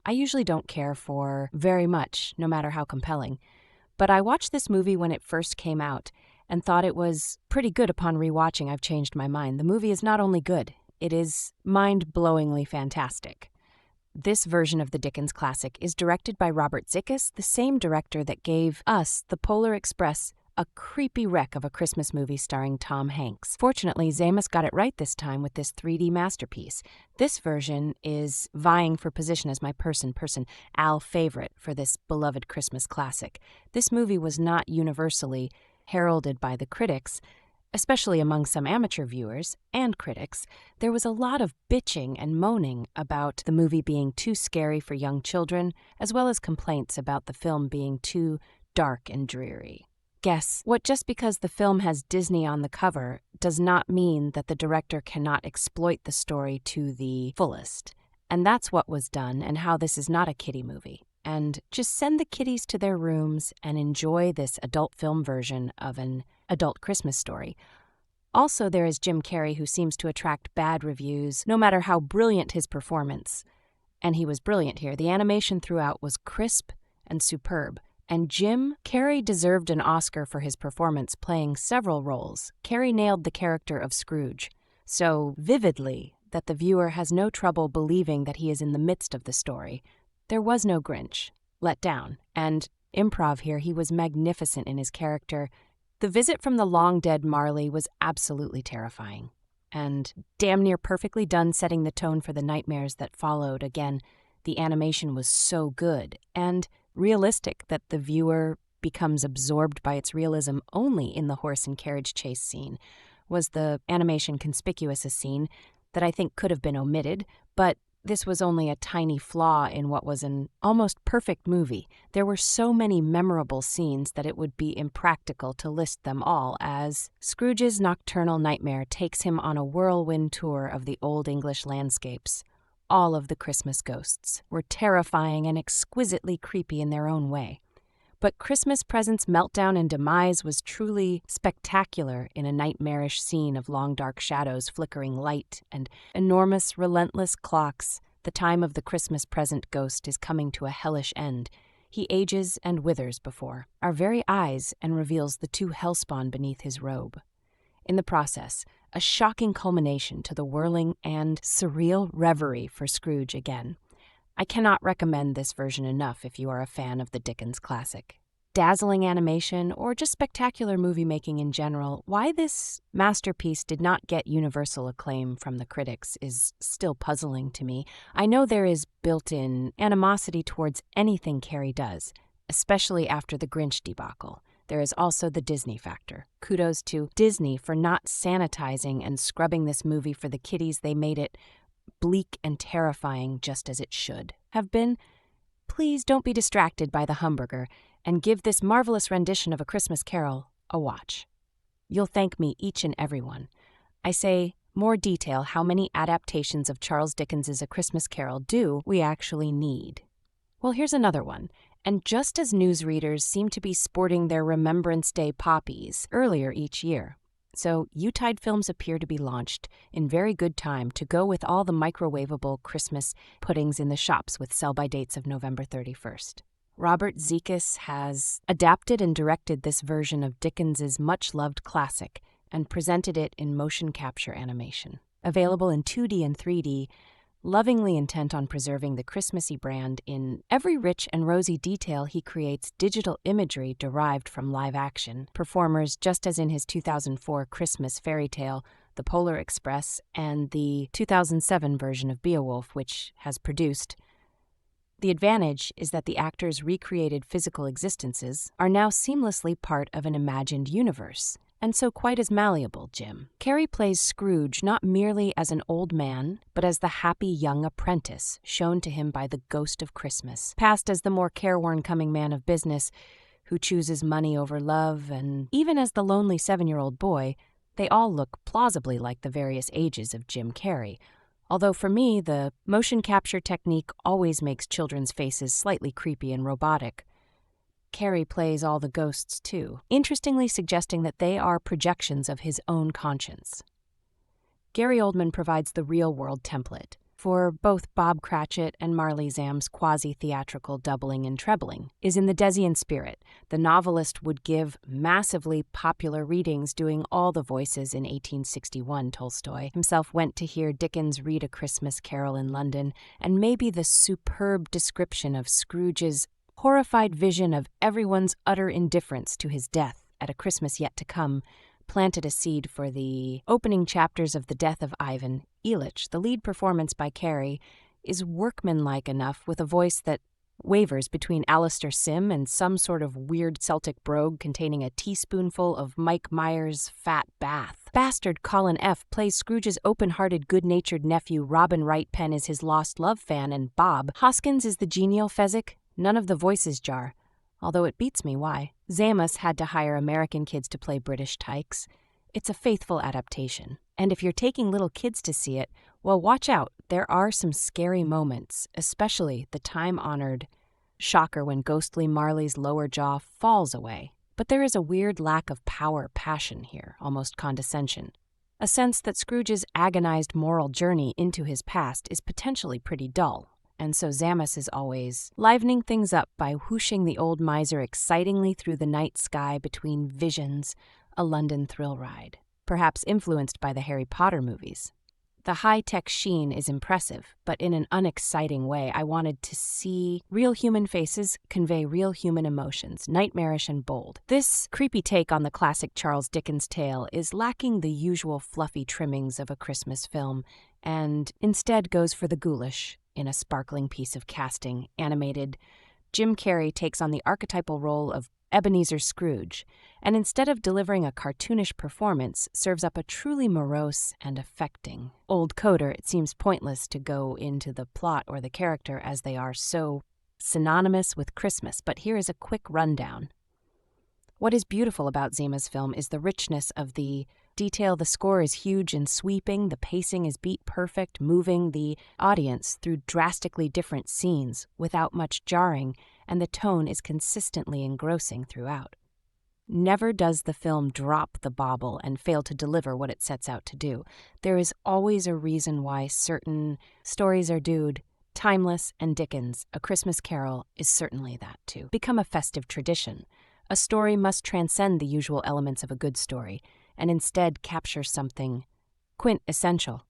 I usually don't care for very much, no matter how compelling, but I watched this movie when it first came out and thought it was pretty good. Upon rewatching, I've changed my mind. The movie is not only good, it is mind-blowingly fantastic. This version of the Dickens classic is directed by Robert Zemeckis, the same director that gave us The Polar Express, a creepy wreck of a Christmas movie starring Tom Hanks. Fortunately, Zemeckis got it right this time with this 3D masterpiece. This version is vying for position as my Al favorite for this beloved Christmas classic. This movie was not universally heralded by the critics, especially among some amateur viewers and critics. There was a lot of bitching and moaning about the movie being too scary for young children, as well as complaints about the film being too dark and dreary. Guess what? Just because the film has Disney on the cover does not mean that the director cannot exploit the story to the fullest. And that's what was done, and how this is not a kiddie movie. And just send the kiddies to their rooms and enjoy this adult film version of an adult Christmas story. Also, there is Jim Carrey, who seems to attract bad reviews, no matter how brilliant his performance. And he was brilliant here. The animation throughout was crisp and superb. And Jim Carrey deserved an Oscar for his performance, playing several roles. Carrey nailed the character of Scrooge so vividly that the viewer has no trouble believing that he is in the midst of the story. There was no Grinch, let down, and improv here, he was magnificent in his character. The visit from the long-dead Marley was absolutely terrifying, and damn near perfectly done setting the tone for the nightmares that followed. Again, the animation was so good and realistic that the viewer becomes absorbed by its realism only in the horse and carriage chase scene. Was the animation conspicuous a scene that I think could have been omitted, but this was only a tiny flaw in what was an almost perfect movie. There were so many memorable scenes that it would be impractical to list them all, as Scrooge's nocturnal nightmare takes him on a whirlwind tour of the Old English landscapes. All of the Christmas ghosts were terrifying and exquisitely creepy in their own way. But Christmas Present's meltdown and demise was truly spectacular in a nightmarish scene of long dark shadows, flickering light, and enormous, relentless clocks. The time of the Christmas Present ghost is coming to a hellish end. He ages and withers before our very eyes and reveals the two hellspawn beneath his robe. In the process, a shocking culmination to the whirling and surreal reverie for Scrooge again. I cannot recommend this version enough if you are a fan of the Dickens classic. Dazzling animation, or just spectacular movie making in general, why this masterpiece did not get universal acclaim from the critics is still puzzling to me. I know there is built-in animosity towards anything Carrey does, especially after the Grinch debacle. There is also the Disney factor. Kudos to Disney for not sanitizing and scrubbing this movie for the kiddies. They made it bleak and terrifying, just as it should have been. Please don't be distracted by the hamburger and give this marvelous rendition of A Christmas Carol a watch. You'll thank me, each and every one. I say, more detail, how many adaptations of Charles Dickens's A Christmas Carol do we actually need? Well, here's another one. And just as newsreaders seem to be sporting their Remembrance Day poppies earlier each year, so Yuletide films appear to be launched in very good time to go with all the microwavable Christmas puddings in the shops with sell-by dates of November 31st. Robert Zemeckis has adapted and directed this version of Dickens's much-loved classic and presented it in motion capture animation. Available in 2D and 3D, lovingly intent on preserving the Christmassy brand, in every rich and rosy detail he creates digital imagery derived from live-action performers, just as in his 2004 Christmas fairy tale, The Polar Express, and the 2007 version of Beowulf, which has produced. The advantage is that the actors' recreated physical existences are now seamlessly part of an imagined universe, and so quite as malleable, Jim. Carrey plays Scrooge not merely as an old man, but as the happy young apprentice shown to him by the ghost of Christmas, passed as the more careworn coming man of business who chooses money over love, and even as the lonely 7-year-old boy. They all look plausibly like the various ages of Jim Carrey, although for me, the motion capture technique always makes children's faces slightly creepy and robotic. Carrey plays all the ghosts too, interestingly suggesting that they are projections of his own conscience. Gary Oldman provides the real-world template for both Bob Cratchit and Marley Zamb's quasi-theatrical doubling and trebling is in the Desian spirit. The novelist would give massively popular readings doing all the voices in 1861. Tolstoy himself went to hear Dickens read A Christmas Carol in London, and maybe the superb description of Scrooge's horrified vision of everyone's utter indifference to his death at a Christmas yet to come planted a seed for the opening chapters of The Death of Ivan Ilitch. The lead performance by Carrey is workmanlike enough, with a voice that wavers between Alistair Sim and some sort of weird Celtic brogue containing a teaspoonful of Mike Myers' fat bath. Bastard Colin F. plays Scrooge's open-hearted, good-natured nephew. Robin Wright Penn is his lost love fan, and Bob Hoskins is the genial Fezzik. None of the voices jar, although it beats me why. Zemeckis had to hire American kids to play British tykes. It's a faithful adaptation. And if you're taking little kids to see it, well, watch out. There are some scary moments, especially the time-honored shocker when ghostly Marley's lower jaw falls away. But there is a weird lack of power passion here, almost condescension. A sense that Scrooge's agonized moral journey into his past is potentially pretty dull. And so Zemeckis is always livening things up by whooshing the old miser excitingly through the night sky between visions, a London thrill ride, perhaps influenced by the Harry Potter movies. The high-tech sheen is impressive, but in an unexciting way. I wanted to see real human faces convey real human emotions, nightmarish and bold. This creepy take on the classic Charles Dickens tale is lacking the usual fluffy trimmings of a Christmas film, and instead goes for the ghoulish in a sparkling piece of casting. Animated, Jim Carrey takes on the archetypal role of Ebenezer Scrooge, and instead of delivering a cartoonish performance, serves up a truly morose and affecting old coder. It seems pointless to go into the plot or the character as they are so synonymous with Christmas, but here is a quick rundown. What is beautiful about Zima's film is the richness of the detail. The score is huge and sweeping, the pacing is beat perfect, moving the audience through drastically different scenes without much jarring, and the tone is consistently engrossing throughout. Never does the film drop the bauble and fail to deliver what it sets out to do. There is always a reason why certain stories are dude. Timeless and Dickens, A Christmas Carol, is certainly that too. Become a festive tradition. A story must transcend the usual elements of a good story, and instead capture something quintessential.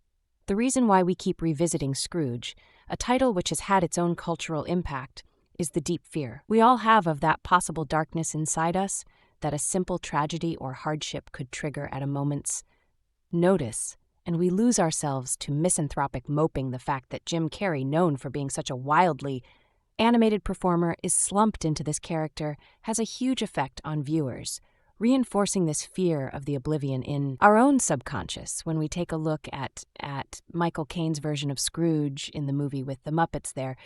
The reason why we keep revisiting Scrooge, a title which has had its own cultural impact, is the deep fear we all have of that possible darkness inside us that a simple tragedy or hardship could trigger at a moment's notice, and we lose ourselves to misanthropic moping the fact that Jim Carrey, known for being such a wildly animated performer, is slumped into this character has a huge effect on viewers, reinforcing this fear of the oblivion in our own subconscious. When we take a look at Michael Caine's version of Scrooge in the movie with the Muppets, there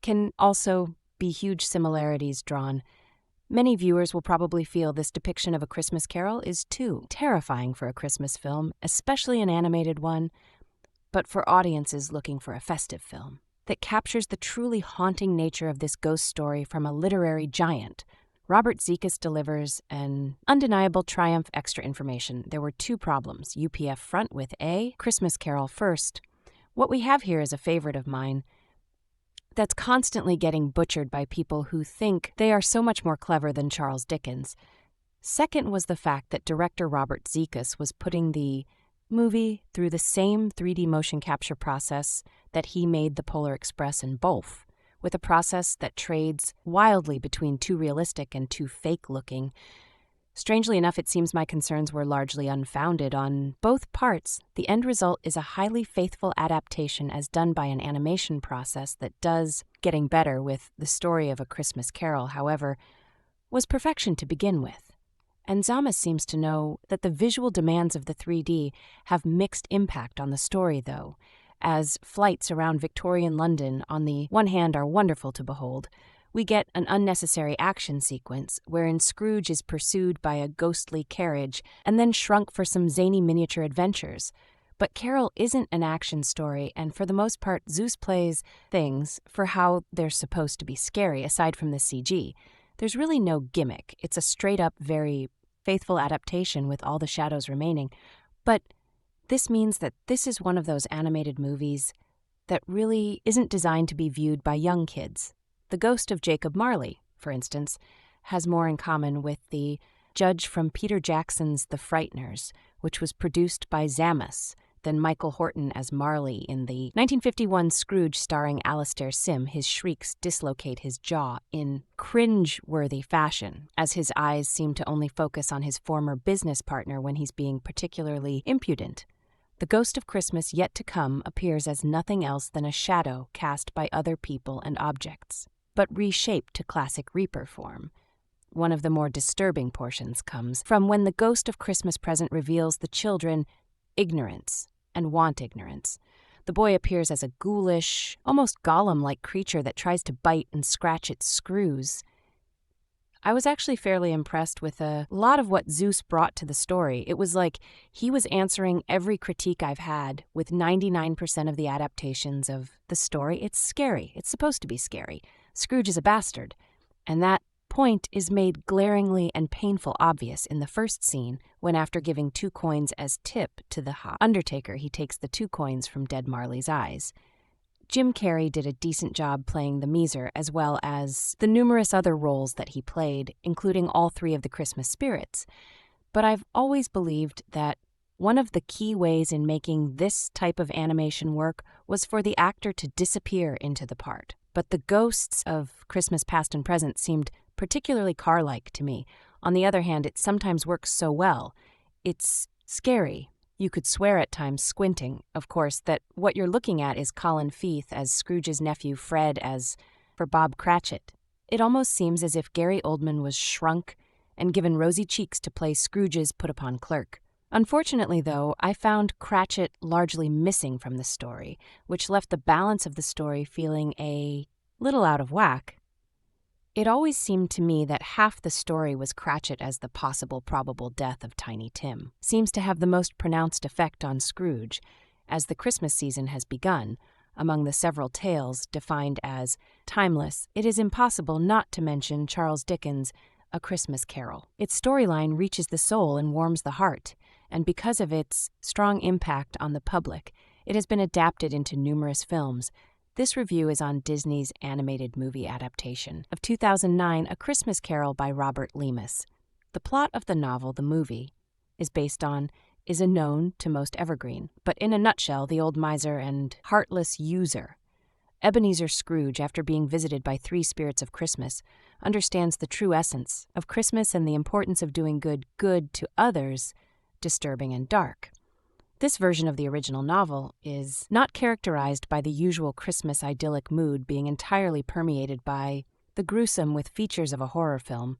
can also be huge similarities drawn. Many viewers will probably feel this depiction of A Christmas Carol is too terrifying for a Christmas film, especially an animated one, but for audiences looking for a festive film that captures the truly haunting nature of this ghost story from a literary giant. Robert Zemeckis delivers an undeniable triumph. Extra information. There were two problems. UPF front with A Christmas Carol first. What we have here is a favorite of mine that's constantly getting butchered by people who think they are so much more clever than Charles Dickens. Second was the fact that director Robert Zemeckis was putting the movie through the same 3D motion capture process that he made the Polar Express and both, with a process that trades wildly between too realistic and too fake-looking. Strangely enough, it seems my concerns were largely unfounded on both parts. The end result is a highly faithful adaptation as done by an animation process that does getting better with the story of A Christmas Carol, however, was perfection to begin with. And Zemeckis seems to know that the visual demands of the 3D have mixed impact on the story, though, as flights around Victorian London on the one hand are wonderful to behold, we get an unnecessary action sequence wherein Scrooge is pursued by a ghostly carriage and then shrunk for some zany miniature adventures. But Carol isn't an action story, and for the most part, Zeus plays things for how they're supposed to be scary, aside from the CG. There's really no gimmick. It's a straight-up, very faithful adaptation with all the shadows remaining. But this means that this is one of those animated movies that really isn't designed to be viewed by young kids. The Ghost of Jacob Marley, for instance, has more in common with the judge from Peter Jackson's The Frighteners, which was produced by Zemeckis, than Michael Horton as Marley in the 1951 Scrooge starring Alastair Sim. His shrieks dislocate his jaw in cringe-worthy fashion, as his eyes seem to only focus on his former business partner when he's being particularly impudent. The Ghost of Christmas Yet to Come appears as nothing else than a shadow cast by other people and objects, but reshaped to classic Reaper form. One of the more disturbing portions comes from when the Ghost of Christmas Present reveals the children ignorance and want ignorance. The boy appears as a ghoulish, almost golem-like creature that tries to bite and scratch its screws. I was actually fairly impressed with a lot of what Zeus brought to the story. It was like he was answering every critique I've had with 99% of the adaptations of the story. It's scary. It's supposed to be scary. Scrooge is a bastard. And that point is made glaringly and painful obvious in the first scene when, after giving 2 coins as tip to the undertaker, he takes the 2 coins from dead Marley's eyes. Jim Carrey did a decent job playing the Miser, as well as the numerous other roles that he played, including all 3 of the Christmas spirits. But I've always believed that One of the key ways in making this type of animation work was for the actor to disappear into the part. But the ghosts of Christmas Past and Present seemed particularly car-like to me. On the other hand, it sometimes works so well. It's scary. You could swear at times, squinting, of course, that what you're looking at is Colin Firth as Scrooge's nephew Fred as for Bob Cratchit. It almost seems as if Gary Oldman was shrunk and given rosy cheeks to play Scrooge's put-upon clerk. Unfortunately, though, I found Cratchit largely missing from the story, which left the balance of the story feeling a little out of whack. It always seemed to me that half the story was Cratchit as the possible probable death of Tiny Tim. Seems to have the most pronounced effect on Scrooge, as the Christmas season has begun. Among the several tales defined as timeless, it is impossible not to mention Charles Dickens' A Christmas Carol. Its storyline reaches the soul and warms the heart, and because of its strong impact on the public, it has been adapted into numerous films. This review is on Disney's animated movie adaptation of 2009, A Christmas Carol by Robert Lemus. The plot of the novel, the movie, is based on is a known to most evergreen, but in a nutshell, the old miser and heartless user. Ebenezer Scrooge, after being visited by three spirits of Christmas, understands the true essence of Christmas and the importance of doing good to others, disturbing and dark. This version of the original novel is not characterized by the usual Christmas idyllic mood being entirely permeated by the gruesome with features of a horror film.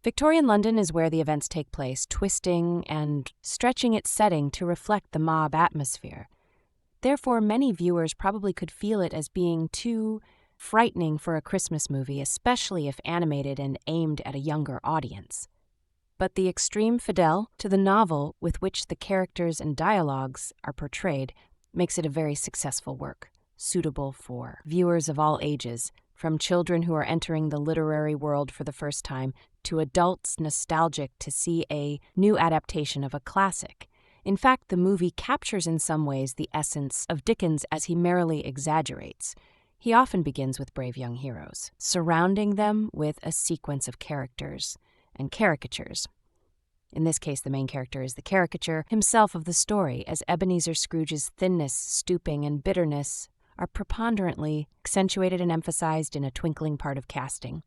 Victorian London is where the events take place, twisting and stretching its setting to reflect the mob atmosphere. Therefore, many viewers probably could feel it as being too frightening for a Christmas movie, especially if animated and aimed at a younger audience. But the extreme fidel to the novel with which the characters and dialogues are portrayed makes it a very successful work, suitable for viewers of all ages, from children who are entering the literary world for the first time to adults nostalgic to see a new adaptation of a classic. In fact, the movie captures in some ways the essence of Dickens as he merrily exaggerates. He often begins with brave young heroes, surrounding them with a sequence of characters and caricatures. In this case, the main character is the caricature himself of the story, as Ebenezer Scrooge's thinness, stooping, and bitterness are preponderantly accentuated and emphasized in a twinkling part of casting.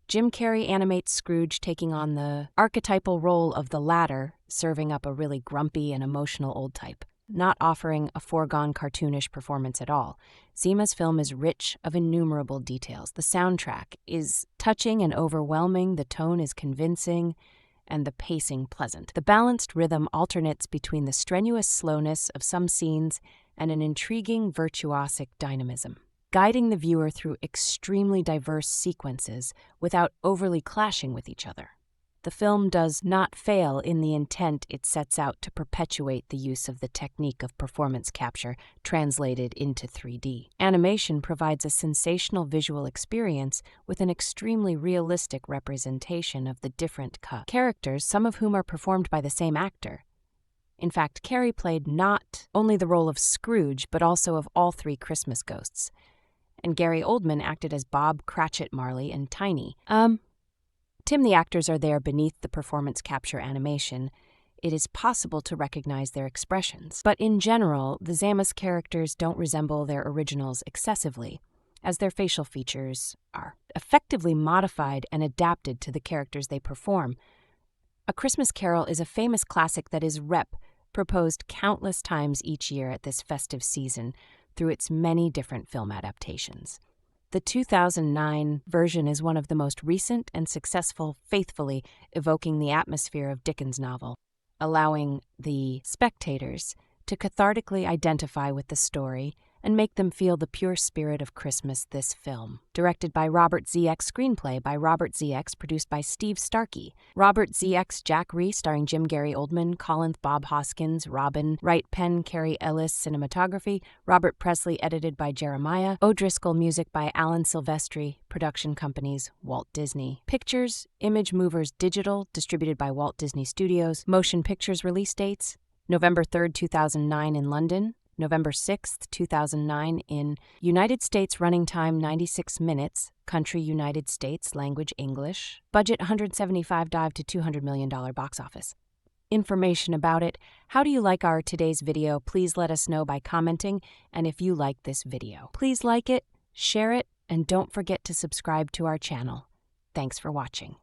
Jim Carrey animates Scrooge taking on the archetypal role of the latter, serving up a really grumpy and emotional old type, not offering a foregone cartoonish performance at all. Zima's film is rich of innumerable details. The soundtrack is touching and overwhelming, the tone is convincing, and the pacing pleasant. The balanced rhythm alternates between the strenuous slowness of some scenes and an intriguing virtuosic dynamism, guiding the viewer through extremely diverse sequences without overly clashing with each other. The film does not fail in the intent it sets out to perpetuate the use of the technique of performance capture translated into 3D. Animation provides a sensational visual experience with an extremely realistic representation of the different characters, some of whom are performed by the same actor. In fact, Carrey played not only the role of Scrooge, but also of all three Christmas ghosts. And Gary Oldman acted as Bob Cratchit Marley and Tiny. Tim the actors are there beneath the performance capture animation. It is possible to recognize their expressions. But in general, the Zemeckis characters don't resemble their originals excessively, as their facial features are effectively modified and adapted to the characters they perform. A Christmas Carol is a famous classic that is proposed countless times each year at this festive season through its many different film adaptations. The 2009 version is one of the most recent and successful, faithfully evoking the atmosphere of Dickens' novel, allowing the spectators to cathartically identify with the story and make them feel the pure spirit of Christmas. This film, directed by Robert Zemeckis, screenplay by Robert Zemeckis, produced by Steve Starkey, Robert Zemeckis, Jack Reese, starring Jim Gary Oldman, Colin, Bob Hoskins, Robin, Wright Penn, Carey Ellis, cinematography, Robert Presley, edited by Jeremiah O'Driscoll, music by Alan Silvestri, production companies, Walt Disney Pictures, ImageMovers Digital, distributed by Walt Disney Studios, Motion Pictures release dates, November 3rd, 2009 in London, November 6th, 2009 in United States, running time 96 minutes, country United States, language English, budget $175 to $200 million box office. information about it. How do you like our today's video? Please let us know by commenting. And if you like this video, please like it, share it, and don't forget to subscribe to our channel. Thanks for watching.